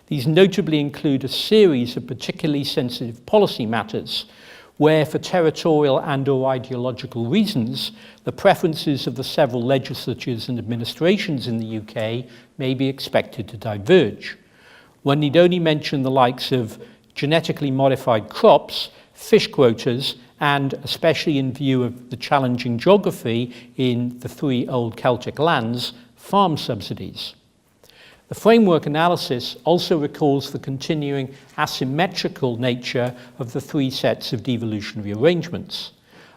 These notably include a series of particularly sensitive policy matters, where for territorial and/or ideological reasons, the preferences of the several legislatures and administrations in the UK may be expected to diverge. One need only mention the likes of genetically modified crops, fish quotas, and, especially in view of the challenging geography in the 3 old Celtic lands, farm subsidies. The framework analysis also recalls the continuing asymmetrical nature of the 3 sets of devolutionary arrangements.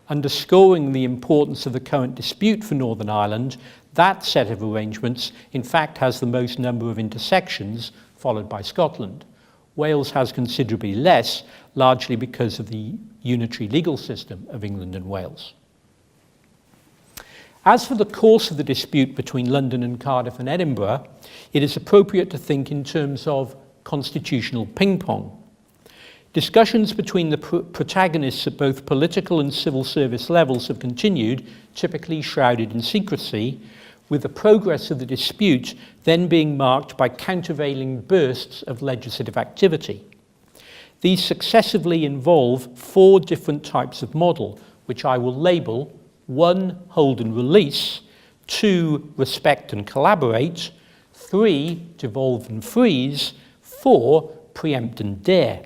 Underscoring the importance of the current dispute for Northern Ireland, that set of arrangements in fact has the most number of intersections, followed by Scotland. Wales has considerably less, largely because of the unitary legal system of England and Wales. As for the course of the dispute between London and Cardiff and Edinburgh, it is appropriate to think in terms of constitutional ping-pong. Discussions between the protagonists at both political and civil service levels have continued, typically shrouded in secrecy, with the progress of the dispute then being marked by countervailing bursts of legislative activity. These successively involve 4 different types of model, which I will label 1, hold and release, 2, respect and collaborate, 3, devolve and freeze, 4, preempt and dare.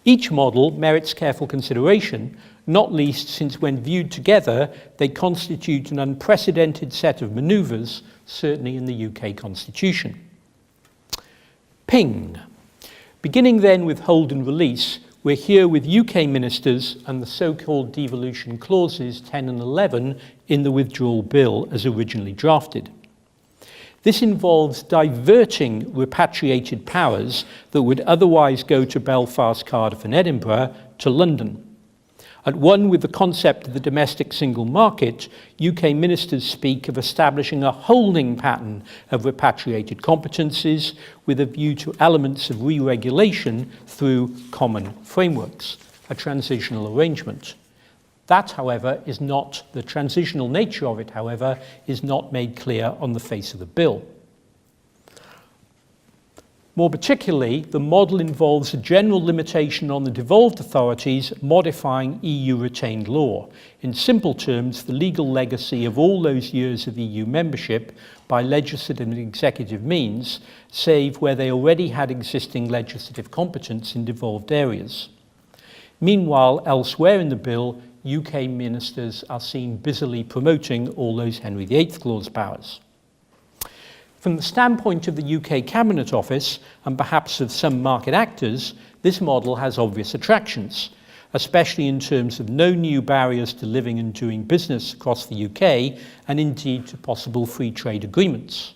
Each model merits careful consideration, not least since when viewed together, they constitute an unprecedented set of manoeuvres, certainly in the UK Constitution. Ping. Beginning then with hold and release, we're here with UK ministers and the so-called devolution clauses 10 and 11 in the withdrawal bill as originally drafted. This involves diverting repatriated powers that would otherwise go to Belfast, Cardiff and Edinburgh to London. At one with the concept of the domestic single market, UK ministers speak of establishing a holding pattern of repatriated competencies with a view to elements of re-regulation through common frameworks, a transitional arrangement. That, however, is not, the transitional nature of it, however, is not made clear on the face of the bill. More particularly, the model involves a general limitation on the devolved authorities modifying EU retained law. In simple terms, the legal legacy of all those years of EU membership by legislative and executive means, save where they already had existing legislative competence in devolved areas. Meanwhile, elsewhere in the bill, UK ministers are seen busily promoting all those Henry VIII clause powers. From the standpoint of the UK Cabinet Office, and perhaps of some market actors, this model has obvious attractions, especially in terms of no new barriers to living and doing business across the UK, and indeed to possible free trade agreements.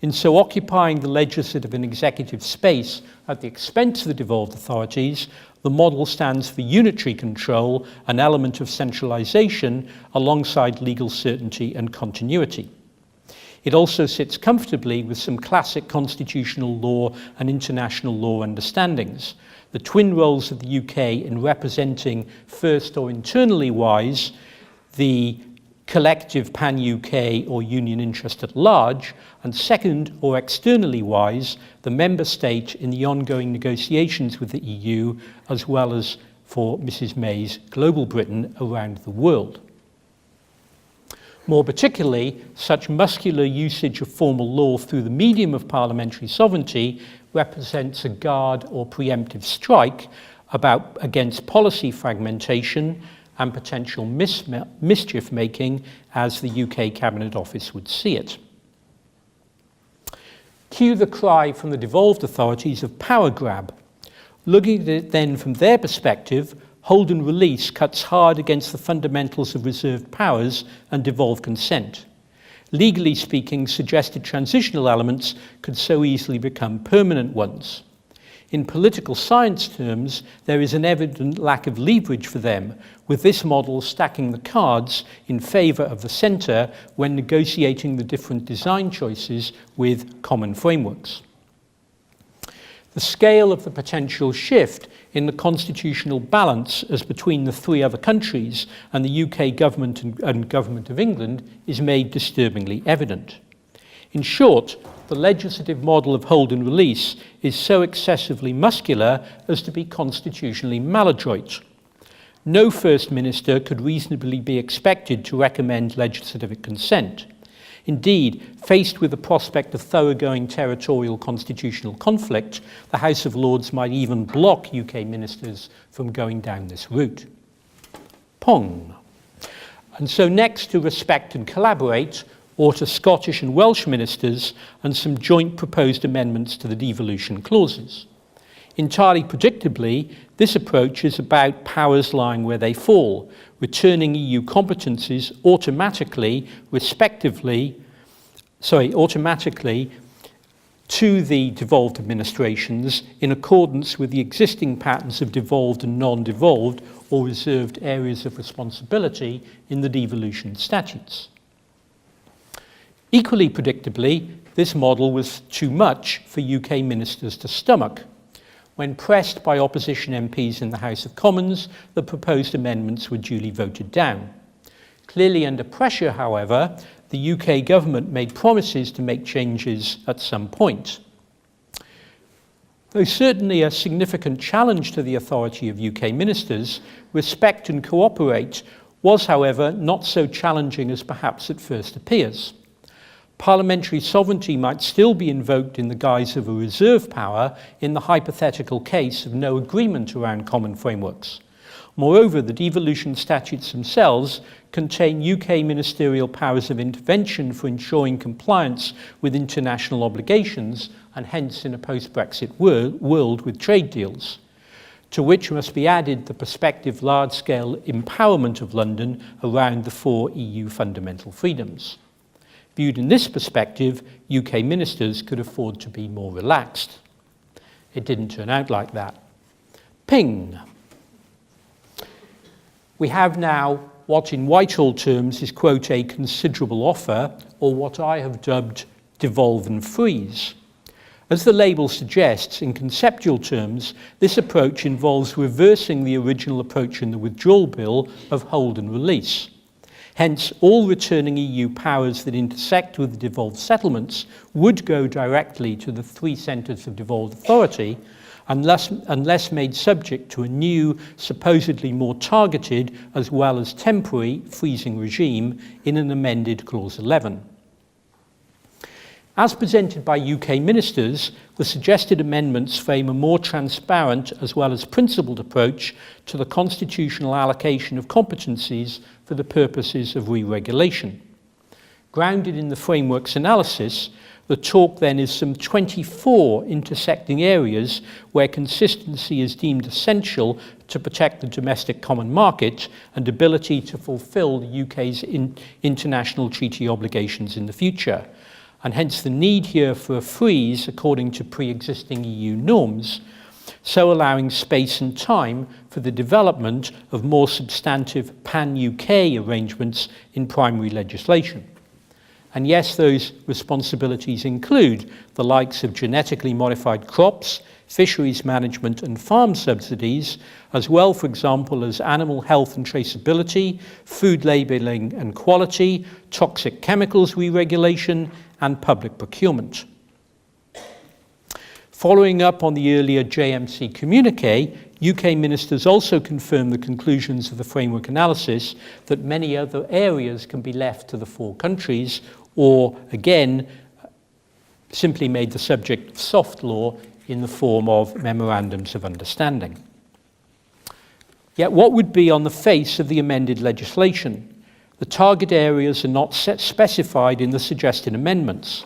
In so occupying the legislative and executive space at the expense of the devolved authorities, the model stands for unitary control, an element of centralisation, alongside legal certainty and continuity. It also sits comfortably with some classic constitutional law and international law understandings. The twin roles of the UK in representing, first or internally wise, the collective pan-UK or union interest at large, and second or externally wise, the member state in the ongoing negotiations with the EU, as well as for Mrs May's global Britain around the world. More particularly, such muscular usage of formal law through the medium of parliamentary sovereignty represents a guard or preemptive strike against policy fragmentation and potential mischief making, as the UK Cabinet Office would see it. Cue the cry from the devolved authorities of power grab. Looking at it then from their perspective, hold and release cuts hard against the fundamentals of reserved powers and devolved consent. Legally speaking, suggested transitional elements could so easily become permanent ones. In political science terms, there is an evident lack of leverage for them, with this model stacking the cards in favour of the centre when negotiating the different design choices with common frameworks. The scale of the potential shift in the constitutional balance as between the three other countries and the UK government and Government of England is made disturbingly evident. In short, the legislative model of hold and release is so excessively muscular as to be constitutionally maladroit. No First Minister could reasonably be expected to recommend legislative consent. Indeed, faced with the prospect of thoroughgoing territorial constitutional conflict, the House of Lords might even block UK ministers from going down this route. Pong. And so next to respect and collaborate, or to Scottish and Welsh ministers, and some joint proposed amendments to the devolution clauses. Entirely predictably, this approach is about powers lying where they fall, returning EU competencies automatically to the devolved administrations in accordance with the existing patterns of devolved and non-devolved or reserved areas of responsibility in the devolution statutes. Equally predictably, this model was too much for UK ministers to stomach. When pressed by opposition MPs in the House of Commons, the proposed amendments were duly voted down. Clearly under pressure, however, the UK government made promises to make changes at some point. Though certainly a significant challenge to the authority of UK ministers, respect and cooperate was, however, not so challenging as perhaps at first appears. Parliamentary sovereignty might still be invoked in the guise of a reserve power in the hypothetical case of no agreement around common frameworks. Moreover, the devolution statutes themselves contain UK ministerial powers of intervention for ensuring compliance with international obligations, and hence in a post-Brexit world with trade deals, to which must be added the prospective large-scale empowerment of London around the 4 EU fundamental freedoms. Viewed in this perspective, UK ministers could afford to be more relaxed. It didn't turn out like that. Ping. We have now what in Whitehall terms is, quote, a considerable offer, or what I have dubbed devolve and freeze. As the label suggests, in conceptual terms, this approach involves reversing the original approach in the withdrawal bill of hold and release. Hence, all returning EU powers that intersect with the devolved settlements would go directly to the 3 centres of devolved authority, unless made subject to a new, supposedly more targeted as well as temporary freezing regime in an amended Clause 11. As presented by UK ministers, the suggested amendments frame a more transparent as well as principled approach to the constitutional allocation of competencies for the purposes of re-regulation. Grounded in the framework's analysis, the talk then is some 24 intersecting areas where consistency is deemed essential to protect the domestic common market and ability to fulfil the UK's international treaty obligations in the future, and hence the need here for a freeze according to pre-existing EU norms, so allowing space and time for the development of more substantive pan-UK arrangements in primary legislation. And yes, those responsibilities include the likes of genetically modified crops, fisheries management and farm subsidies, as well, for example, as animal health and traceability, food labelling and quality, toxic chemicals re-regulation, and public procurement. Following up on the earlier JMC communiqué, UK ministers also confirmed the conclusions of the framework analysis that many other areas can be left to the 4 countries, or again, simply made the subject of soft law in the form of memorandums of understanding. Yet what would be on the face of the amended legislation? The target areas are not specified in the suggested amendments.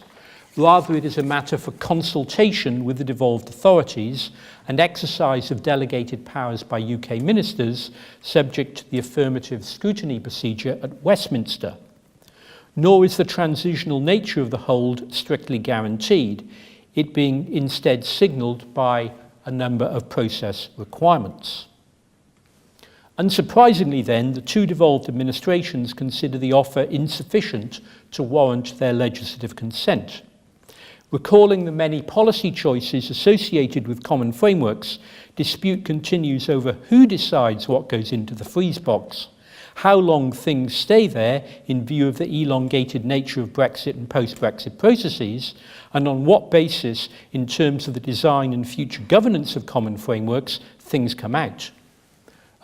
Rather, it is a matter for consultation with the devolved authorities and exercise of delegated powers by UK ministers, subject to the affirmative scrutiny procedure at Westminster. Nor is the transitional nature of the hold strictly guaranteed, it being instead signalled by a number of process requirements. Unsurprisingly then, the 2 devolved administrations consider the offer insufficient to warrant their legislative consent. Recalling the many policy choices associated with common frameworks, dispute continues over who decides what goes into the freeze box, how long things stay there in view of the elongated nature of Brexit and post-Brexit processes, and on what basis, in terms of the design and future governance of common frameworks, things come out.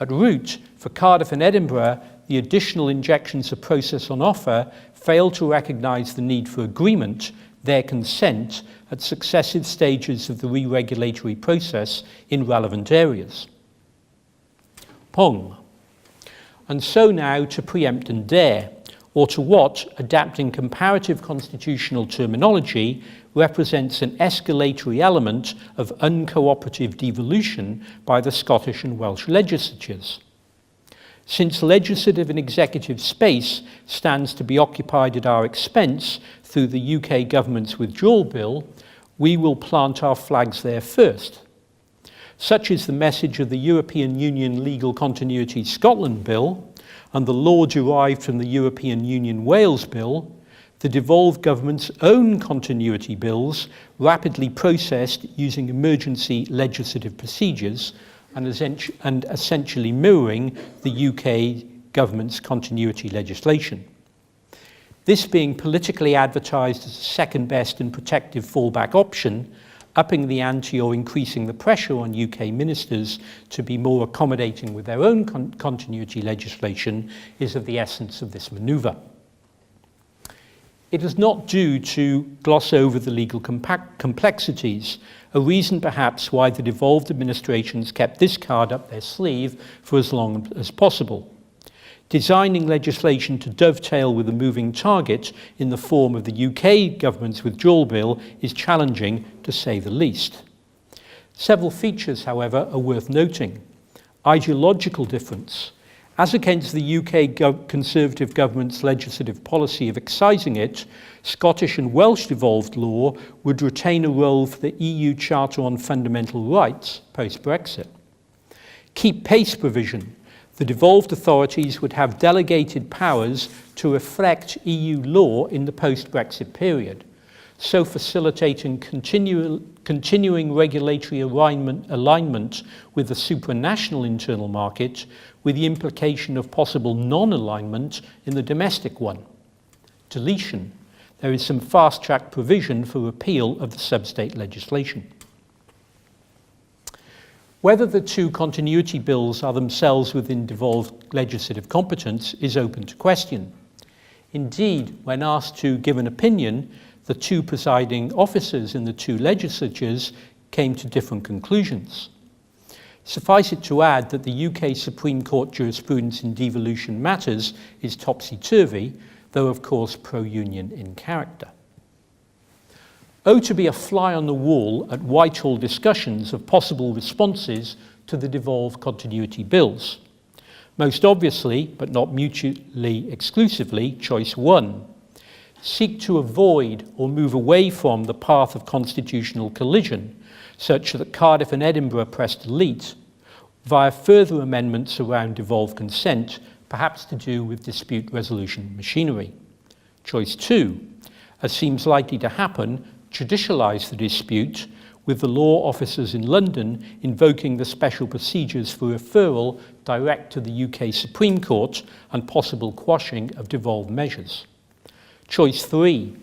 At root, for Cardiff and Edinburgh, the additional injections of process on offer fail to recognise the need for agreement, their consent, at successive stages of the re-regulatory process in relevant areas. Pong. And so now to preempt and dare, or to what, adapting comparative constitutional terminology, represents an escalatory element of uncooperative devolution by the Scottish and Welsh legislatures. Since legislative and executive space stands to be occupied at our expense through the UK government's withdrawal bill, we will plant our flags there first. Such is the message of the European Union Legal Continuity Scotland Bill and the law derived from the European Union Wales Bill, the devolved government's own continuity bills rapidly processed using emergency legislative procedures and essentially mirroring the UK government's continuity legislation. This being politically advertised as a second best and protective fallback option, upping the ante or increasing the pressure on UK ministers to be more accommodating with their own continuity legislation is of the essence of this manoeuvre. It is not due to gloss over the legal complexities, a reason perhaps why the devolved administrations kept this card up their sleeve for as long as possible. Designing legislation to dovetail with a moving target in the form of the UK government's withdrawal bill is challenging, to say the least. Several features, however, are worth noting. Ideological difference. As against the UK Conservative government's legislative policy of excising it, Scottish and Welsh devolved law would retain a role for the EU Charter on Fundamental Rights post-Brexit. Keep pace provision. The devolved authorities would have delegated powers to reflect EU law in the post-Brexit period, so facilitating continuing regulatory alignment with the supranational internal market, with the implication of possible non-alignment in the domestic one. Deletion. There is some fast-track provision for repeal of the sub-state legislation. Whether the 2 continuity bills are themselves within devolved legislative competence is open to question. Indeed, when asked to give an opinion, the two presiding officers in the two legislatures came to different conclusions. Suffice it to add that the UK Supreme Court jurisprudence in devolution matters is topsy-turvy, though of course pro-union in character. To be a fly on the wall at Whitehall discussions of possible responses to the devolved continuity bills. Most obviously, but not mutually exclusively, choice one. Seek to avoid or move away from the path of constitutional collision, such that Cardiff and Edinburgh press delete, via further amendments around devolved consent, perhaps to do with dispute resolution machinery. Choice two, as seems likely to happen, judicialise the dispute, with the law officers in London invoking the special procedures for referral direct to the UK Supreme Court and possible quashing of devolved measures. Choice three,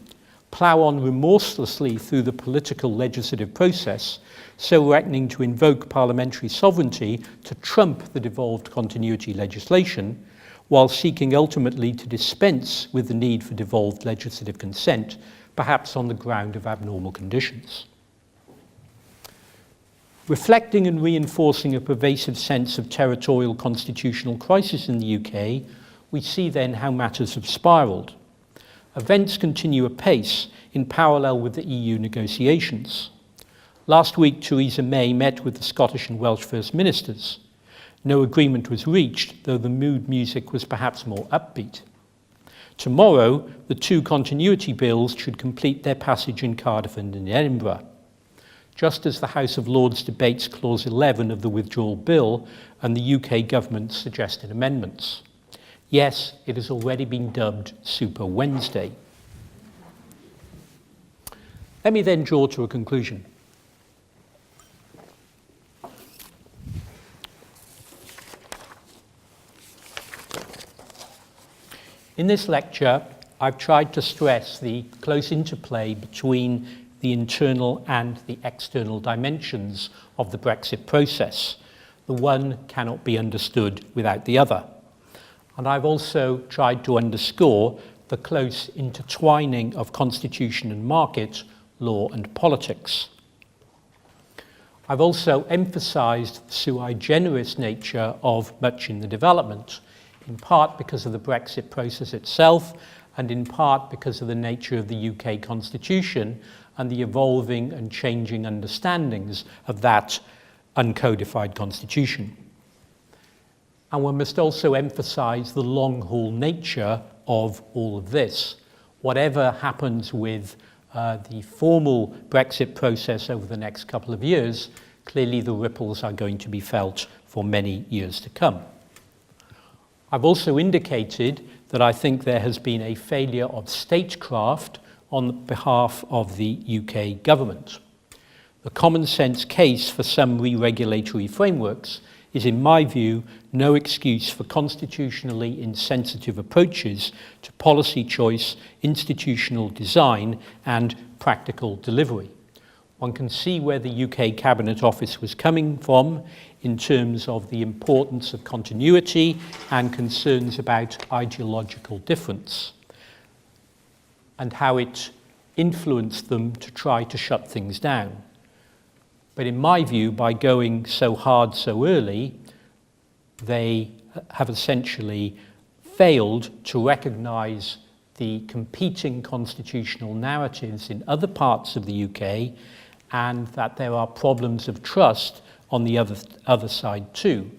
plough on remorselessly through the political legislative process, so reckoning to invoke parliamentary sovereignty to trump the devolved continuity legislation, while seeking ultimately to dispense with the need for devolved legislative consent, perhaps on the ground of abnormal conditions. Reflecting and reinforcing a pervasive sense of territorial constitutional crisis in the UK, we see then how matters have spiralled. Events continue apace in parallel with the EU negotiations. Last week, Theresa May met with the Scottish and Welsh First Ministers. No agreement was reached, though the mood music was perhaps more upbeat. Tomorrow, the two continuity bills should complete their passage in Cardiff and in Edinburgh. Just as the House of Lords debates Clause 11 of the Withdrawal Bill and the UK government's suggested amendments. Yes, it has already been dubbed Super Wednesday. Let me then draw to a conclusion. In this lecture, I've tried to stress the close interplay between the internal and the external dimensions of the Brexit process. The one cannot be understood without the other. And I've also tried to underscore the close intertwining of constitution and market, law and politics. I've also emphasised the sui generis nature of much in the development, in part because of the Brexit process itself, and in part because of the nature of the UK Constitution and the evolving and changing understandings of that uncodified constitution. And one must also emphasise the long-haul nature of all of this. Whatever happens with the formal Brexit process over the next couple of years, clearly the ripples are going to be felt for many years to come. I've also indicated that I think there has been a failure of statecraft on behalf of the UK government. The common sense case for some re-regulatory frameworks is, in my view, no excuse for constitutionally insensitive approaches to policy choice, institutional design, and practical delivery. One can see where the UK Cabinet Office was coming from in terms of the importance of continuity and concerns about ideological difference, and how it influenced them to try to shut things down. But in my view, by going so hard so early, they have essentially failed to recognise the competing constitutional narratives in other parts of the UK, and that there are problems of trust on the other side too,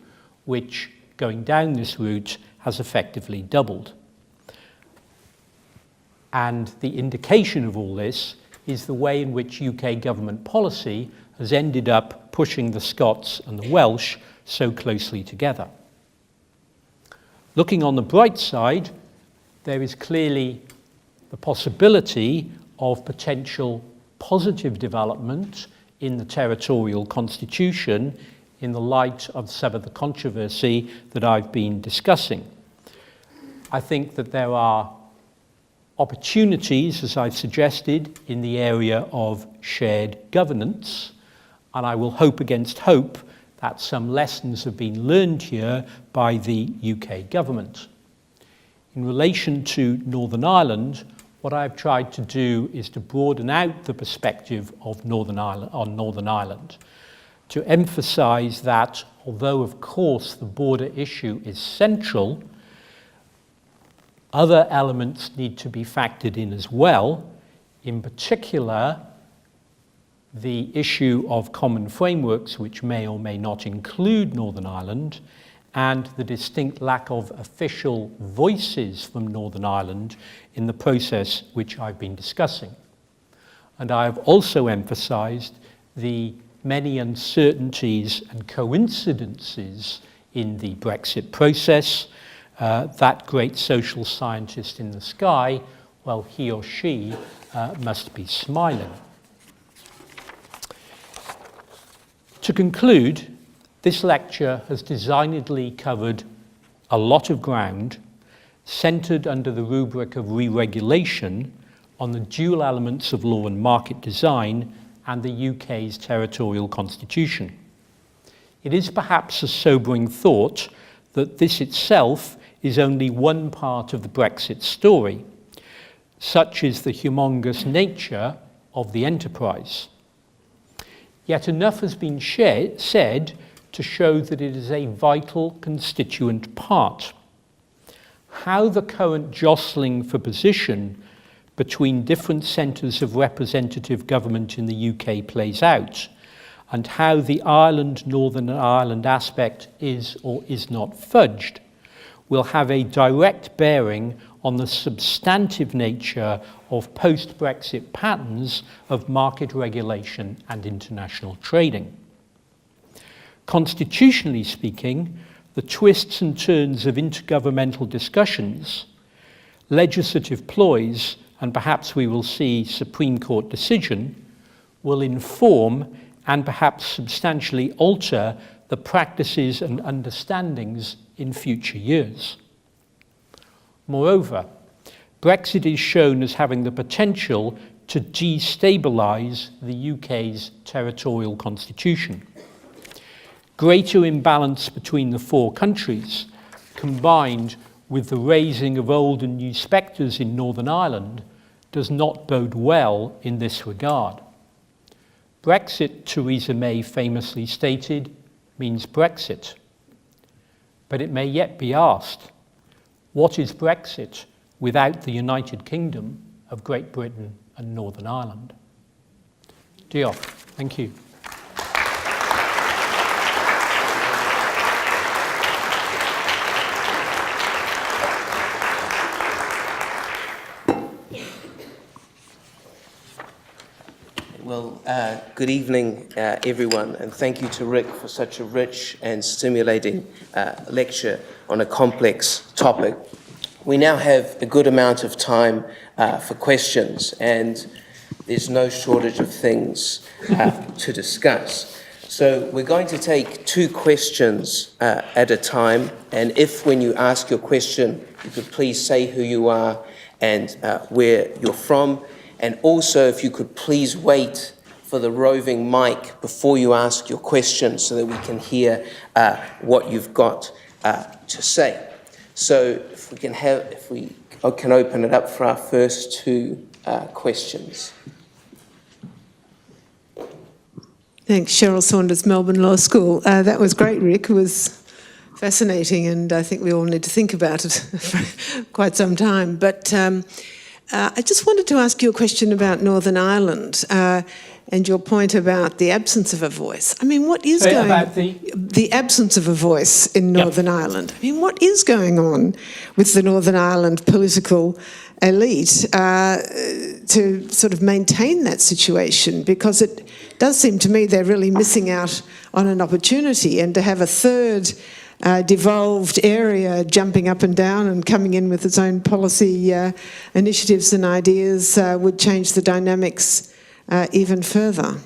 which, going down this route, has effectively doubled. And the indication of all this is the way in which UK government policy has ended up pushing the Scots and the Welsh so closely together. Looking on the bright side, there is clearly the possibility of potential positive development in the territorial constitution in the light of some of the controversy that I've been discussing. I think that there are opportunities, as I've suggested, in the area of shared governance, and I will hope against hope that some lessons have been learned here by the UK government. In relation to Northern Ireland, what I've tried to do is to broaden out the perspective of Northern Ireland, to emphasise that although, of course, the border issue is central, other elements need to be factored in as well, in particular, the issue of common frameworks, which may or may not include Northern Ireland, and the distinct lack of official voices from Northern Ireland in the process which I've been discussing. And I have also emphasised the many uncertainties and coincidences in the Brexit process. That great social scientist in the sky, well, he or she must be smiling. To conclude, this lecture has designedly covered a lot of ground, centred under the rubric of re-regulation on the dual elements of law and market design and the UK's territorial constitution. It is perhaps a sobering thought that this itself is only one part of the Brexit story. Such is the humongous nature of the enterprise. Yet enough has been said to show that it is a vital constituent part. How the current jostling for position between different centres of representative government in the UK plays out, and how the Northern Ireland aspect is or is not fudged, will have a direct bearing on the substantive nature of post-Brexit patterns of market regulation and international trading. Constitutionally speaking, the twists and turns of intergovernmental discussions, legislative ploys, and perhaps we will see Supreme Court decision, will inform and perhaps substantially alter the practices and understandings in future years. Moreover, Brexit is shown as having the potential to destabilise the UK's territorial constitution. Greater imbalance between the four countries, combined with the raising of old and new spectres in Northern Ireland, does not bode well in this regard. Brexit, Theresa May famously stated, means Brexit. But it may yet be asked, what is Brexit without the United Kingdom of Great Britain and Northern Ireland? Diolch. Thank you. Well, good evening, everyone, and thank you to Rick for such a rich and stimulating lecture on a complex topic. We now have a good amount of time for questions, and there's no shortage of things to discuss. So we're going to take 2 questions at a time, and if when you ask your question, you could please say who you are and where you're from. And also, if you could please wait for the roving mic before you ask your question so that we can hear what you've got to say. So if we can open it up for our first 2 questions. Thanks, Cheryl Saunders, Melbourne Law School. That was great, Rick. It was fascinating, and I think we all need to think about it for quite some time. But I just wanted to ask you a question about Northern Ireland and your point about the absence of a voice. I mean, what is going on? The absence of a voice in Northern Ireland. I mean, what is going on with the Northern Ireland political elite to sort of maintain that situation? Because it does seem to me they're really missing out on an opportunity, and to have a third devolved area jumping up and down and coming in with its own policy initiatives and ideas would change the dynamics even further.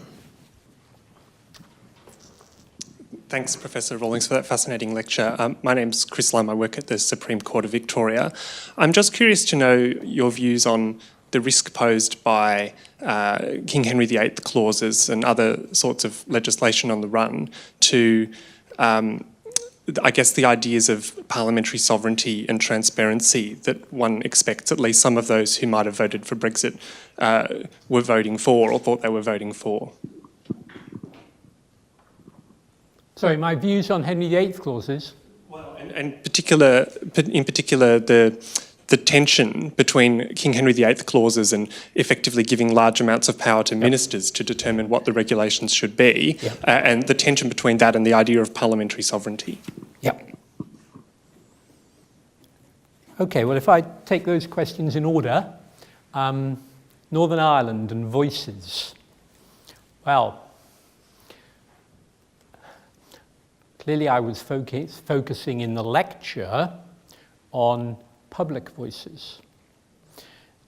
Thanks, Professor Rawlings, for that fascinating lecture. My name's Chris Lum. I work at the Supreme Court of Victoria. I'm just curious to know your views on the risk posed by King Henry VIII clauses and other sorts of legislation on the run to I guess, the ideas of parliamentary sovereignty and transparency that one expects at least some of those who might have voted for Brexit were voting for or thought they were voting for. Sorry, my views on Henry VIII clauses? Well, and in particular, the tension between King Henry VIII clauses and effectively giving large amounts of power to ministers to determine what the regulations should be, and the tension between that and the idea of parliamentary sovereignty. Yep. Okay, well, if I take those questions in order, Northern Ireland and voices. Well, clearly I was focusing in the lecture on public voices.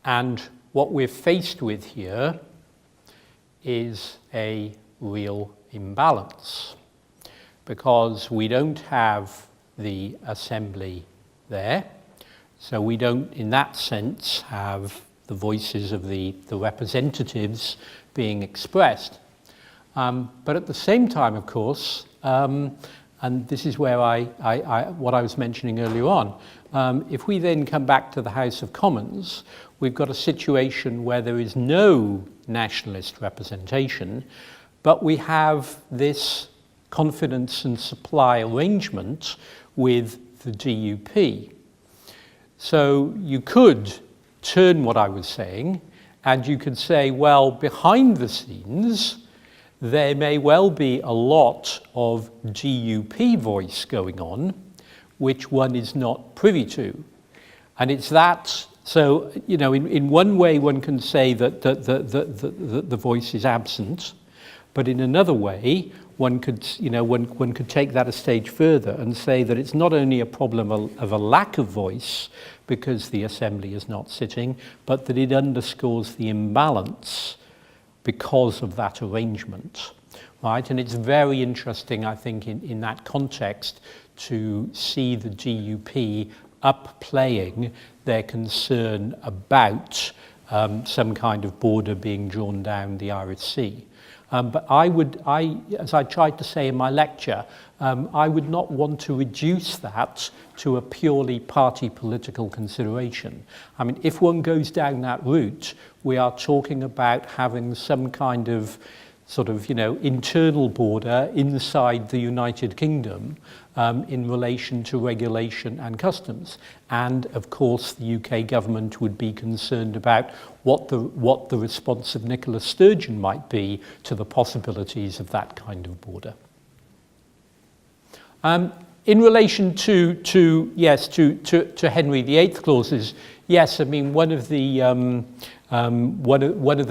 And what we're faced with here is a real imbalance, because we don't have the assembly there, so we don't, in that sense, have the voices of the representatives being expressed. But at the same time, of course, and this is where what I was mentioning earlier on, if we then come back to the House of Commons, we've got a situation where there is no nationalist representation, but we have this confidence and supply arrangement with the DUP. So you could turn what I was saying, and you could say, well, behind the scenes, there may well be a lot of DUP voice going on, which one is not privy to. And it's that, so, you know, in one way one can say that the voice is absent, but in another way, one could, you know, one could take that a stage further and say that it's not only a problem of a lack of voice because the Assembly is not sitting, but that it underscores the imbalance because of that arrangement, right? And it's very interesting, I think, in that context to see the DUP upplaying their concern about some kind of border being drawn down the Irish Sea. But as I tried to say in my lecture, I would not want to reduce that to a purely party political consideration. I mean, if one goes down that route, we are talking about having some kind of sort of, you know, internal border inside the United Kingdom in relation to regulation and customs. And of course, the UK government would be concerned about what the response of Nicola Sturgeon might be to the possibilities of that kind of border. In relation to Henry VIII clauses, yes, I mean one of the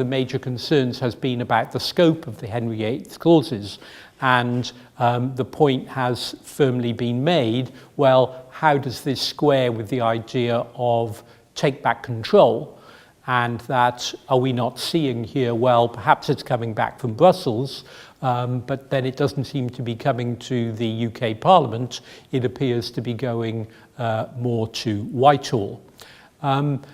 major concerns has been about the scope of the Henry VIII clauses, and the point has firmly been made, well, how does this square with the idea of take back control? And that, are we not seeing here, well, perhaps it's coming back from Brussels, but then it doesn't seem to be coming to the UK Parliament. It appears to be going more to Whitehall. And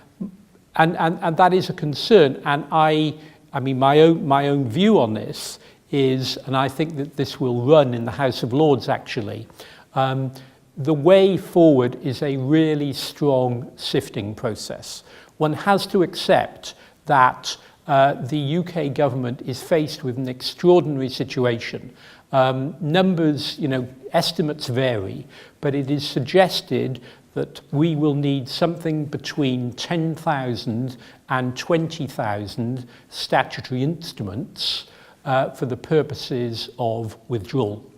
that is a concern. And I mean, my own view on this is, and I think that this will run in the House of Lords actually, the way forward is a really strong sifting process. One has to accept that the UK government is faced with an extraordinary situation. Numbers, you know, estimates vary, but it is suggested that we will need something between 10,000 and 20,000 statutory instruments for the purposes of withdrawal.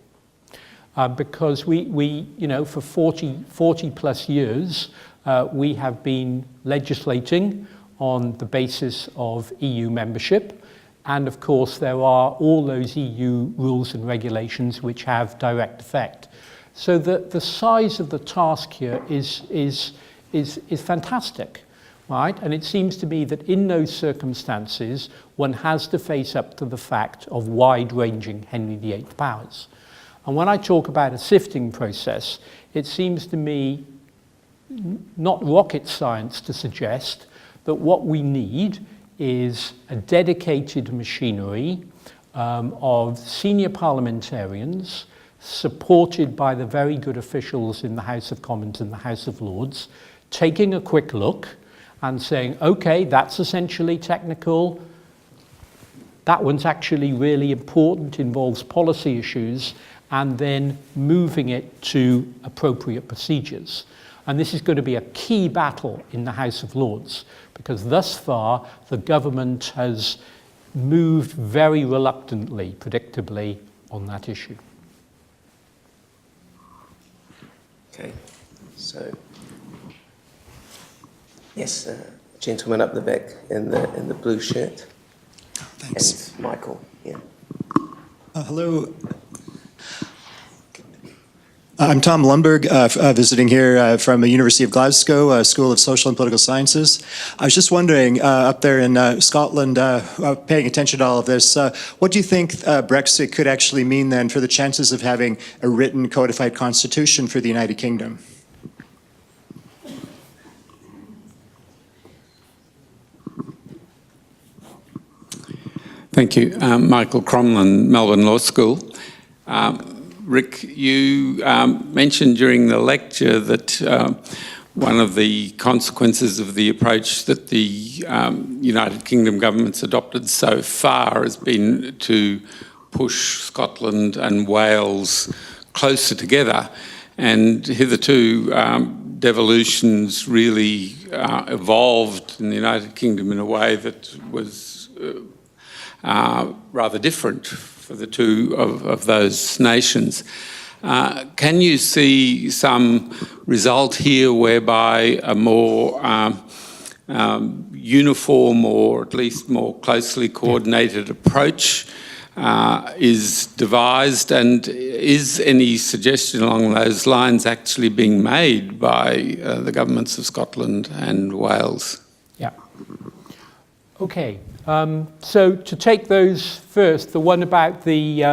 Because we, you know, for 40 plus years, we have been legislating on the basis of EU membership. And of course, there are all those EU rules and regulations which have direct effect. So the size of the task here is fantastic, right? And it seems to me that in those circumstances, one has to face up to the fact of wide-ranging Henry VIII powers. And when I talk about a sifting process, it seems to me not rocket science to suggest that what we need is a dedicated machinery of senior parliamentarians supported by the very good officials in the House of Commons and the House of Lords, taking a quick look and saying, okay, that's essentially technical. That one's actually really important, involves policy issues, and then moving it to appropriate procedures. And this is going to be a key battle in the House of Lords, because thus far the government has moved very reluctantly, predictably, on that issue. Okay, so yes, gentleman up the back in the blue shirt. Thanks. And Michael, yeah. Hello. I'm Tom Lumberg, visiting here from the University of Glasgow, School of Social and Political Sciences. I was just wondering, up there in Scotland, paying attention to all of this, what do you think Brexit could actually mean then for the chances of having a written codified constitution for the United Kingdom? Thank you. Michael Cromlin, Melbourne Law School. Rick, you mentioned during the lecture that one of the consequences of the approach that the United Kingdom government's adopted so far has been to push Scotland and Wales closer together. And hitherto, devolution's really evolved in the United Kingdom in a way that was rather different for the two of those nations. Can you see some result here whereby a more uniform, or at least more closely coordinated approach is devised, and is any suggestion along those lines actually being made by the governments of Scotland and Wales? Yeah. Okay. So to take those first, the one about the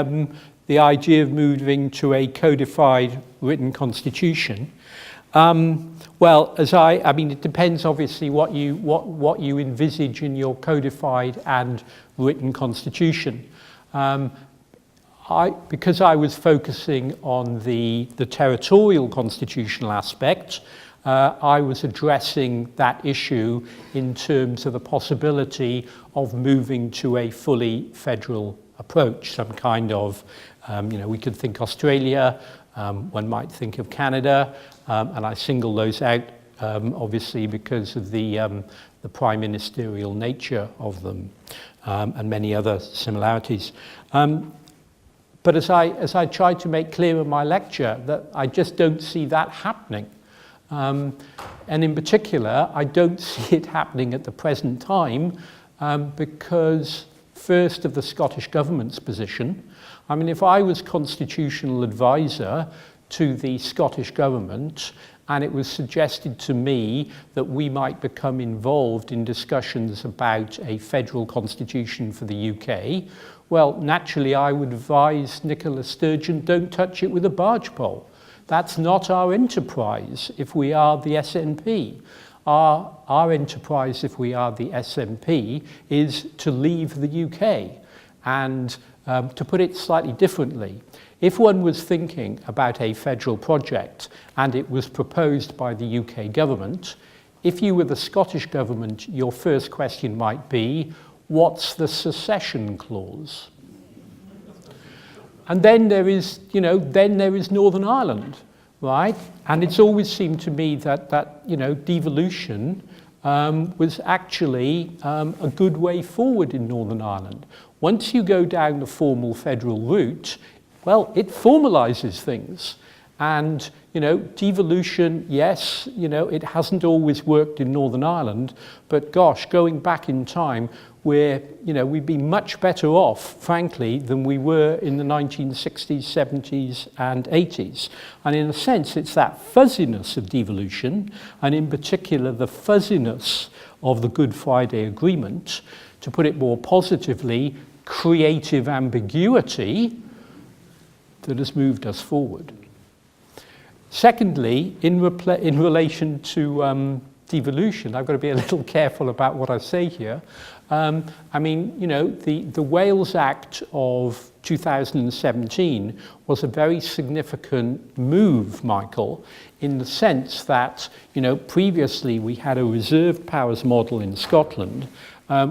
idea of moving to a codified written constitution. Well, I mean, it depends obviously what you envisage in your codified and written constitution. Because I was focusing on the territorial constitutional aspect, I was addressing that issue in terms of the possibility of moving to a fully federal approach, some kind of, we could think Australia, one might think of Canada, and I single those out obviously because of the prime ministerial nature of them, and many other similarities. But as I tried to make clear in my lecture, that I just don't see that happening. And in particular, I don't see it happening at the present time because, first, of the Scottish Government's position. I mean, if I was constitutional advisor to the Scottish Government and it was suggested to me that we might become involved in discussions about a federal constitution for the UK, well, naturally, I would advise Nicola Sturgeon, don't touch it with a barge pole. That's not our enterprise if we are the SNP. Our enterprise, if we are the SNP, is to leave the UK. And to put it slightly differently, if one was thinking about a federal project and it was proposed by the UK government, if you were the Scottish government, your first question might be, what's the secession clause? And then there is, Northern Ireland, right? And it's always seemed to me that devolution was actually a good way forward in Northern Ireland. Once you go down the formal federal route, well, it formalises things. And, devolution, yes, it hasn't always worked in Northern Ireland, but gosh, going back in time, we'd be much better off, frankly, than we were in the 1960s, 70s, and 80s. And in a sense, it's that fuzziness of devolution, and in particular, the fuzziness of the Good Friday Agreement, to put it more positively, creative ambiguity that has moved us forward. Secondly, in relation to devolution, I've got to be a little careful about what I say here. I mean, you know, the Wales Act of 2017 was a very significant move, Michael, in the sense that, you know, previously we had a reserved powers model in Scotland.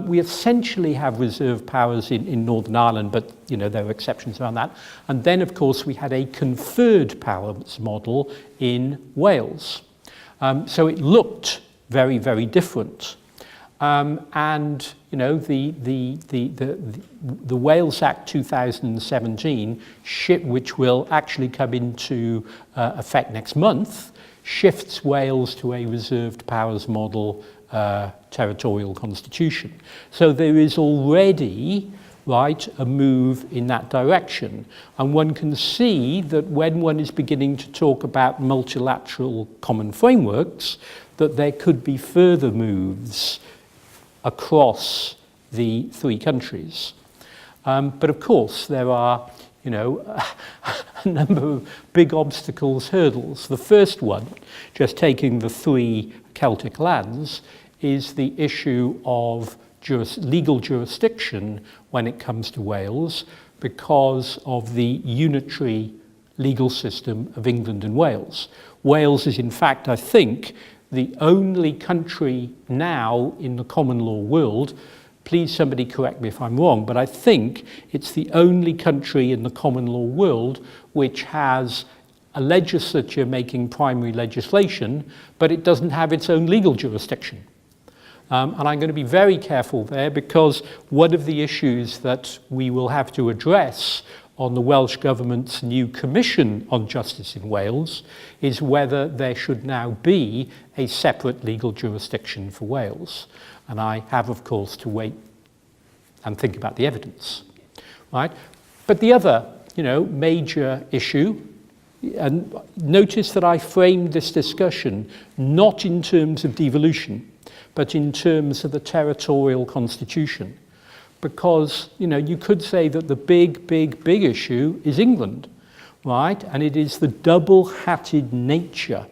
We essentially have reserved powers in Northern Ireland, but, you know, there are exceptions around that. And then, of course, we had a conferred powers model in Wales. So it looked very, very different. And, you know, the Wales Act 2017, which will actually come into effect next month, shifts Wales to a reserved powers model territorial constitution. So there is already, right, a move in that direction. And one can see that when one is beginning to talk about multilateral common frameworks, that there could be further moves across the three countries. But of course, there are, you know, a number of big obstacles, hurdles. The first one, just taking the three Celtic lands, is the issue of legal jurisdiction when it comes to Wales because of the unitary legal system of England and Wales. Wales is, in fact, I think, the only country now in the common law world, please somebody correct me if I'm wrong, but I think it's the only country in the common law world which has a legislature making primary legislation, but it doesn't have its own legal jurisdiction. And I'm going to be very careful there because one of the issues that we will have to address on the Welsh Government's new Commission on Justice in Wales is whether there should now be a separate legal jurisdiction for Wales. And I have, of course, to wait and think about the evidence, right? But the other, you know, major issue, and notice that I framed this discussion not in terms of devolution, but in terms of the territorial constitution. Because, you know, you could say that the big issue is England, right? And it is the double-hatted nature,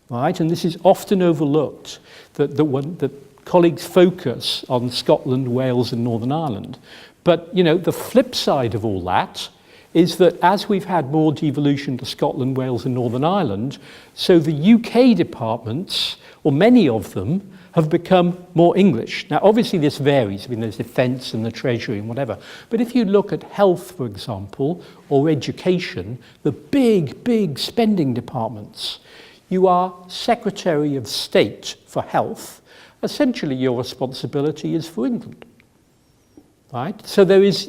right? And this is often overlooked, that colleagues focus on Scotland, Wales, and Northern Ireland. But, you know, the flip side of all that is that as we've had more devolution to Scotland, Wales, and Northern Ireland, so the UK departments, or many of them, have become more English. Now, obviously, this varies. I mean, there's defence and the Treasury and whatever. But if you look at health, for example, or education, the big spending departments, you are Secretary of State for Health. Essentially, your responsibility is for England, right? So there is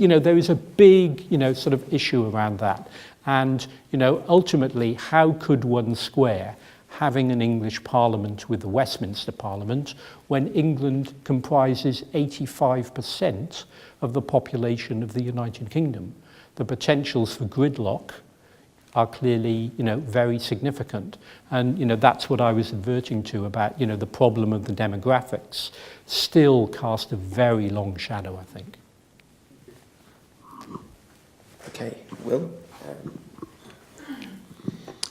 a big, you know, sort of issue around that. And, you know, ultimately, how could one square having an English Parliament with the Westminster Parliament when England comprises 85% of the population of the United Kingdom? The potentials for gridlock are clearly, you know, very significant. And, you know, that's what I was adverting to about, you know, the problem of the demographics still cast a very long shadow, I think. Okay, Will?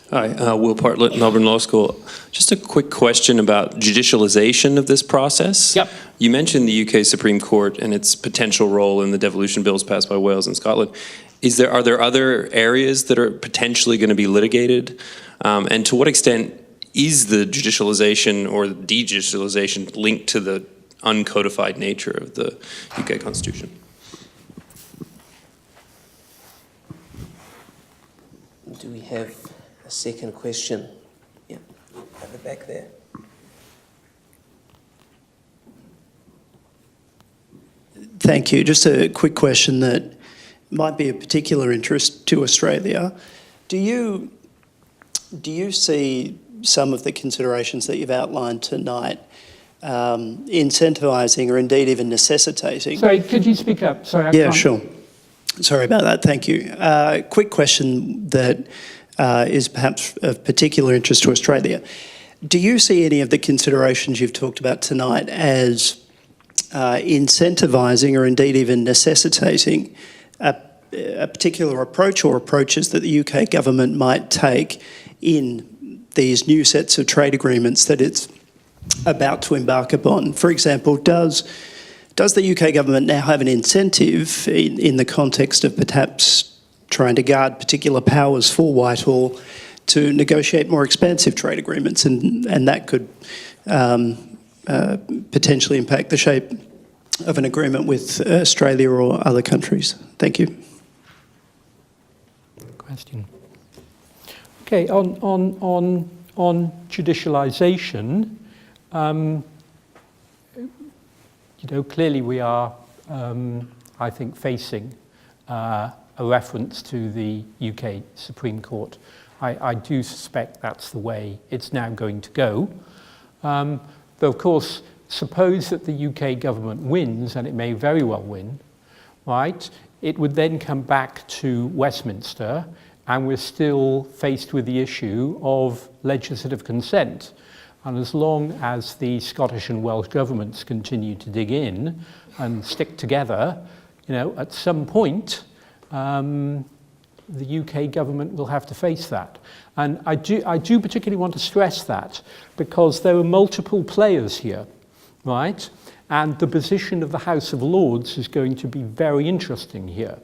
Hi, Will Bartlett, Melbourne Law School. Just a quick question about judicialization of this process. Yep. You mentioned the UK Supreme Court and its potential role in the devolution bills passed by Wales and Scotland. Are there other areas that are potentially going to be litigated? And to what extent is the judicialization or the de-judicialization linked to the uncodified nature of the UK Constitution? Do we have a second question? Yeah, at the back there. Thank you. Just a quick question that might be of particular interest to Australia. Do you see some of the considerations that you've outlined tonight incentivising or indeed even necessitating? Sorry, could you speak up? Sorry, Yeah, sure. Sorry about that. Thank you. Quick question that is perhaps of particular interest to Australia. Do you see any of the considerations you've talked about tonight as incentivising or indeed even necessitating a particular approach or approaches that the UK government might take in these new sets of trade agreements that it's about to embark upon? For example, does the UK government now have an incentive in the context of perhaps trying to guard particular powers for Whitehall to negotiate more expansive trade agreements, and that could potentially impact the shape of an agreement with Australia or other countries? Thank you. Question. Okay, on judicialisation, clearly we are, I think, facing a reference to the UK Supreme Court. I do suspect that's the way it's now going to go. Though, of course, suppose that the UK government wins, and it may very well win, right? It would then come back to Westminster, and we're still faced with the issue of legislative consent. And as long as the Scottish and Welsh governments continue to dig in and stick together, at some point, the UK government will have to face that. And I do particularly want to stress that, because there are multiple players here, right? And the position of the House of Lords is going to be very interesting here.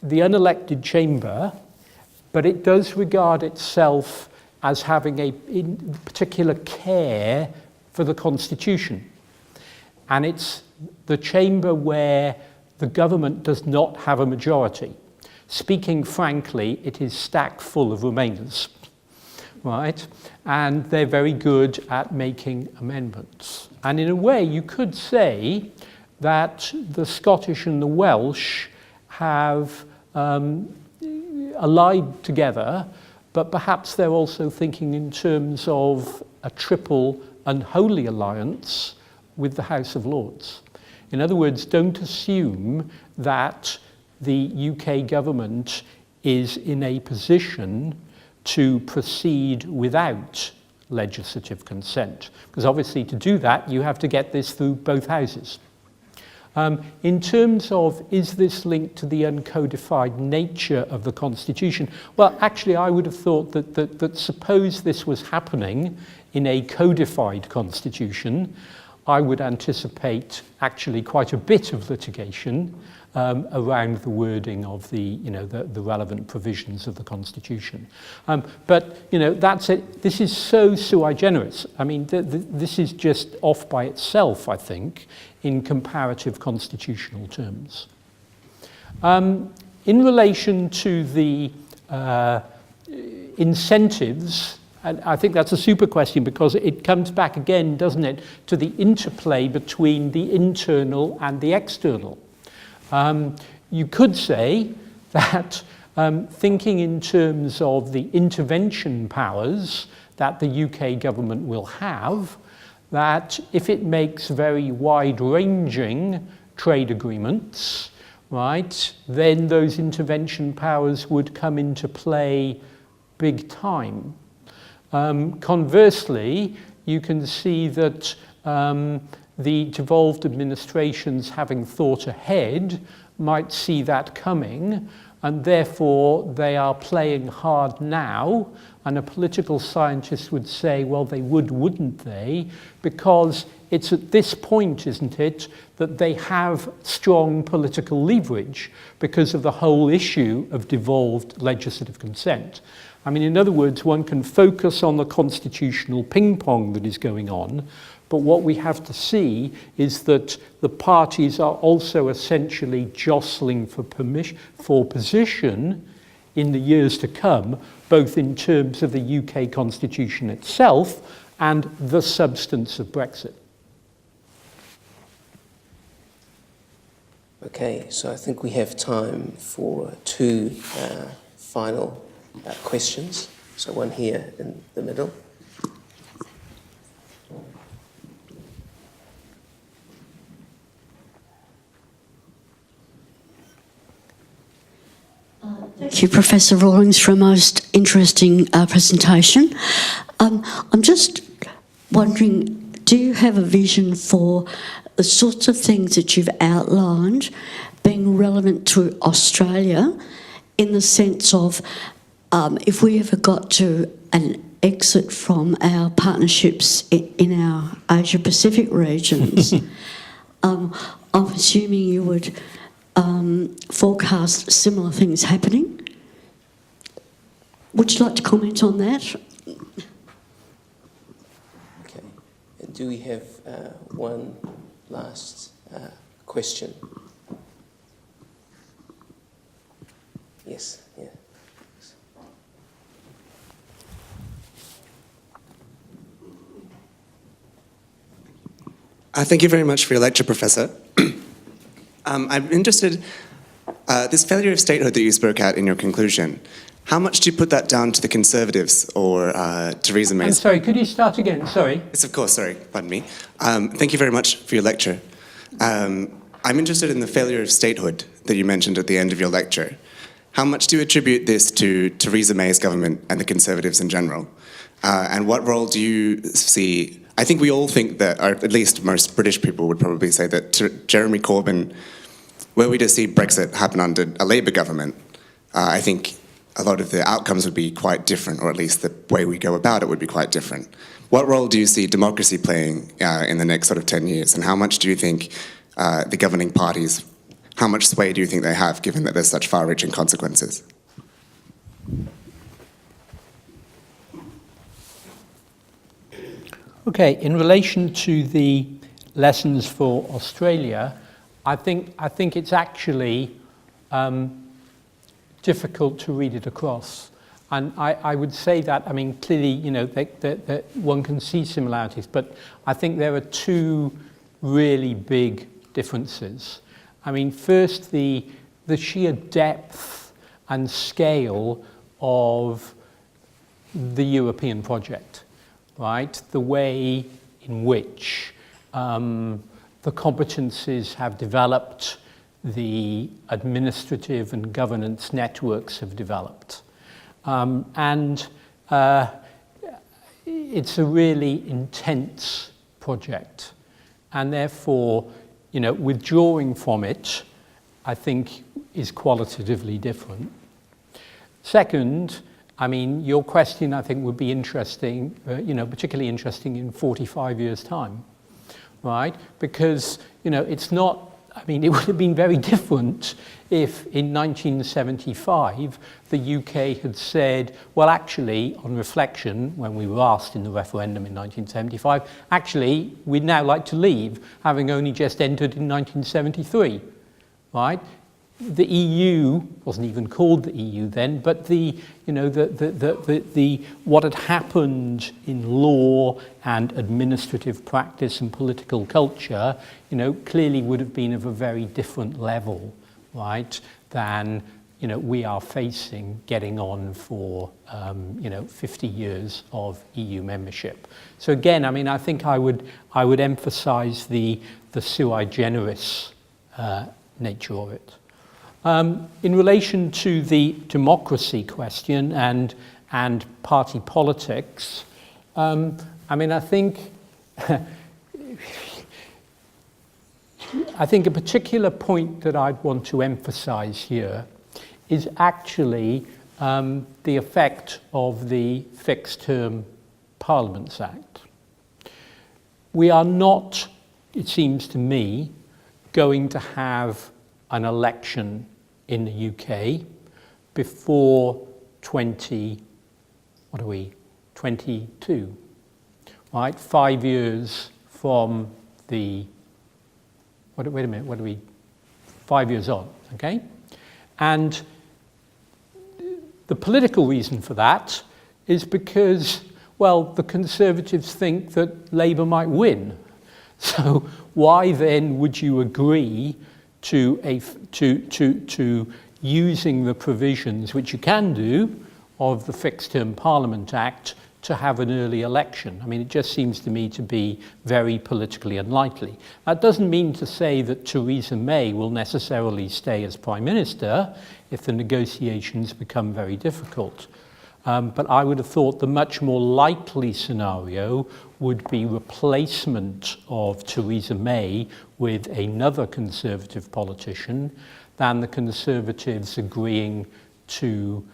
The unelected chamber, but it does regard itself as having a particular care for the Constitution. And it's the chamber where the government does not have a majority. Speaking frankly, it is stacked full of Remainers, right? And they're very good at making amendments. And in a way, you could say that the Scottish and the Welsh have allied together, but perhaps they're also thinking in terms of a triple unholy alliance with the House of Lords. In other words, don't assume that the UK government is in a position to proceed without legislative consent, because obviously to do that you have to get this through both houses. In terms of, is this linked to the uncodified nature of the Constitution? Well, actually, I would have thought that suppose this was happening in a codified Constitution, I would anticipate actually quite a bit of litigation around the wording of the relevant provisions of the Constitution. But that's it. This is so sui generis. I mean, this is just off by itself, I think, in comparative constitutional terms. In relation to the incentives, and I think that's a super question, because it comes back again, doesn't it, to the interplay between the internal and the external. You could say that thinking in terms of the intervention powers that the UK government will have, that if it makes very wide-ranging trade agreements, right, then those intervention powers would come into play big time. Conversely, you can see that the devolved administrations, having thought ahead, might see that coming, and therefore they are playing hard now. And a political scientist would say, well, they would, wouldn't they? Because it's at this point, isn't it, that they have strong political leverage because of the whole issue of devolved legislative consent. I mean, in other words, one can focus on the constitutional ping-pong that is going on, but what we have to see is that the parties are also essentially jostling for position in the years to come, both in terms of the UK Constitution itself and the substance of Brexit. Okay, so I think we have time for two final questions. So one here in the middle. Thank you, Professor Rawlings, for a most interesting presentation. I'm just wondering, do you have a vision for the sorts of things that you've outlined being relevant to Australia, in the sense of if we ever got to an exit from our partnerships in our Asia-Pacific regions, I'm assuming you would forecast similar things happening. Would you like to comment on that? Okay. Do we have one last question? Yes, yeah. Thank you very much for your lecture, Professor. I'm interested, this failure of statehood that you spoke at in your conclusion, how much do you put that down to the Conservatives or Theresa May's? I'm sorry, could you start again? Sorry. Yes, of course, sorry, pardon me. Thank you very much for your lecture. I'm interested in the failure of statehood that you mentioned at the end of your lecture. How much do you attribute this to Theresa May's government and the Conservatives in general? And what role do you see? I think we all think that, or at least most British people would probably say that Jeremy Corbyn, were we to see Brexit happen under a Labour government, I think a lot of the outcomes would be quite different, or at least the way we go about it would be quite different. What role do you see democracy playing in the next sort of 10 years? And how much do you think the governing parties, how much sway do you think they have, given that there's such far-reaching consequences? Okay, in relation to the lessons for Australia, I think it's actually difficult to read it across. And I would say that, I mean, clearly, you know, that one can see similarities, but I think there are two really big differences. I mean, first, the sheer depth and scale of the European project, right? The way in which the competencies have developed, the administrative and governance networks have developed. It's a really intense project. And therefore, you know, withdrawing from it, I think, is qualitatively different. Second, I mean, your question, I think, would be interesting, you know, particularly interesting in 45 years' time, right? Because, you know, it's not, I mean, it would have been very different if in 1975 the UK had said, well, actually, on reflection, when we were asked in the referendum in 1975, actually, we'd now like to leave, having only just entered in 1973, right? The EU wasn't even called the EU then, but the what had happened in law and administrative practice and political culture, you know, clearly would have been of a very different level, right, than, you know, we are facing getting on for, 50 years of EU membership. So again, I mean, I think I would emphasize the sui generis nature of it. In relation to the democracy question and party politics, I mean, I think a particular point that I'd want to emphasize here is actually the effect of the Fixed Term Parliaments Act. We are not, it seems to me, going to have an election in the UK before 22, right? 5 years from the, wait a minute, 5 years on, okay? And the political reason for that is because, well, the Conservatives think that Labour might win. So why then would you agree to using the provisions, which you can do, of the Fixed Term Parliament Act to have an early election? I mean, it just seems to me to be very politically unlikely. That doesn't mean to say that Theresa May will necessarily stay as Prime Minister if the negotiations become very difficult. But I would have thought the much more likely scenario would be replacement of Theresa May with another Conservative politician than the Conservatives agreeing to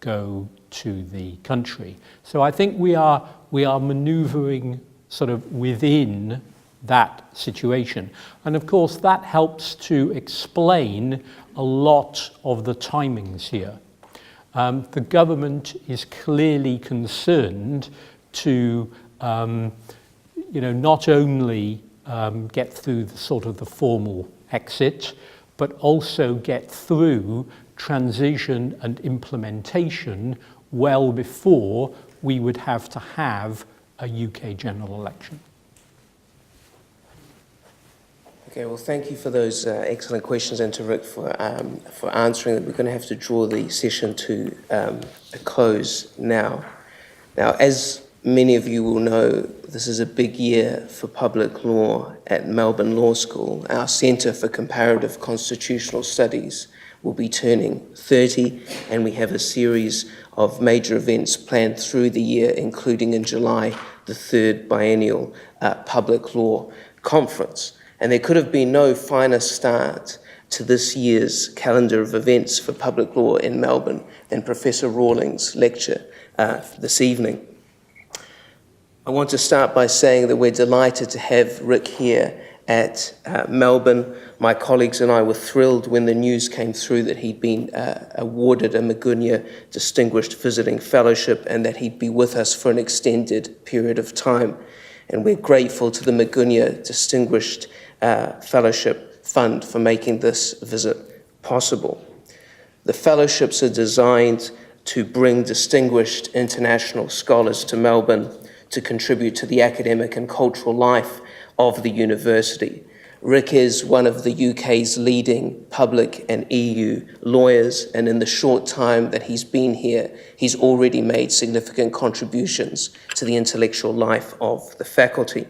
go to the country. So I think we are manoeuvring sort of within that situation. And of course, that helps to explain a lot of the timings here. The government is clearly concerned to, not only get through the formal exit, but also get through transition and implementation well before we would have to have a UK general election. Okay, well, thank you for those excellent questions, and to Rick for answering them. We're going to have to draw the session to a close now. Now, as many of you will know, this is a big year for public law at Melbourne Law School. Our Centre for Comparative Constitutional Studies will be turning 30, and we have a series of major events planned through the year, including in July, the third biennial public law conference. And there could have been no finer start to this year's calendar of events for public law in Melbourne than Professor Rawlings' lecture this evening. I want to start by saying that we're delighted to have Rick here at Melbourne. My colleagues and I were thrilled when the news came through that he'd been awarded a Magunya Distinguished Visiting Fellowship and that he'd be with us for an extended period of time. And we're grateful to the Magunya Distinguished Fellowship Fund for making this visit possible. The fellowships are designed to bring distinguished international scholars to Melbourne to contribute to the academic and cultural life of the university. Rick is one of the UK's leading public and EU lawyers, and in the short time that he's been here, he's already made significant contributions to the intellectual life of the faculty.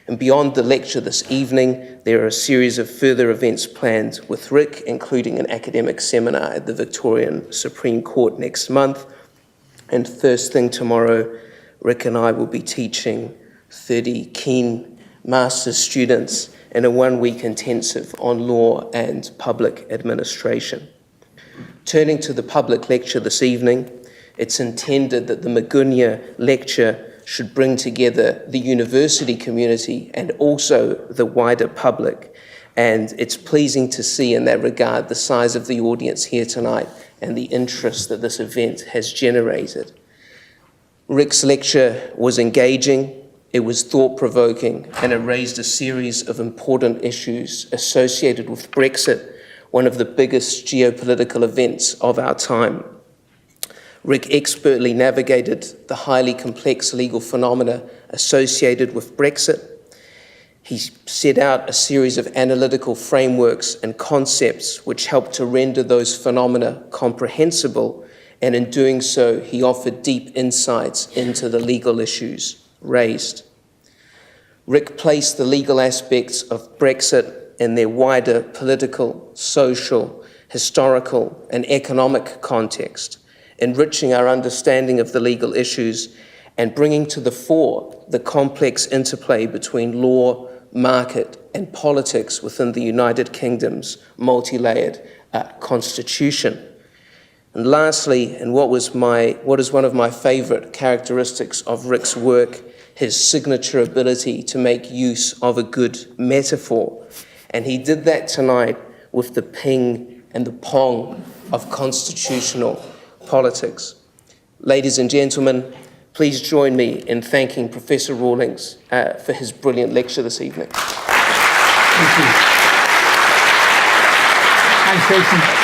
And beyond the lecture this evening, there are a series of further events planned with Rick, including an academic seminar at the Victorian Supreme Court next month. And first thing tomorrow, Rick and I will be teaching 30 keen master's students in a one-week intensive on law and public administration. Turning to the public lecture this evening, it's intended that the Magunya lecture should bring together the university community and also the wider public. And it's pleasing to see in that regard the size of the audience here tonight and the interest that this event has generated. Rick's lecture was engaging, it was thought-provoking, and it raised a series of important issues associated with Brexit, one of the biggest geopolitical events of our time. Rick expertly navigated the highly complex legal phenomena associated with Brexit. He set out a series of analytical frameworks and concepts which helped to render those phenomena comprehensible, and in doing so, he offered deep insights into the legal issues raised. Rick placed the legal aspects of Brexit in their wider political, social, historical, and economic context, enriching our understanding of the legal issues and bringing to the fore the complex interplay between law, market, and politics within the United Kingdom's multi-layered constitution. And lastly, and what is one of my favorite characteristics of Rick's work, his signature ability to make use of a good metaphor. And he did that tonight with the ping and the pong of constitutional politics. Ladies and gentlemen, please join me in thanking Professor Rawlings for his brilliant lecture this evening. Thank you. Thanks, Jason.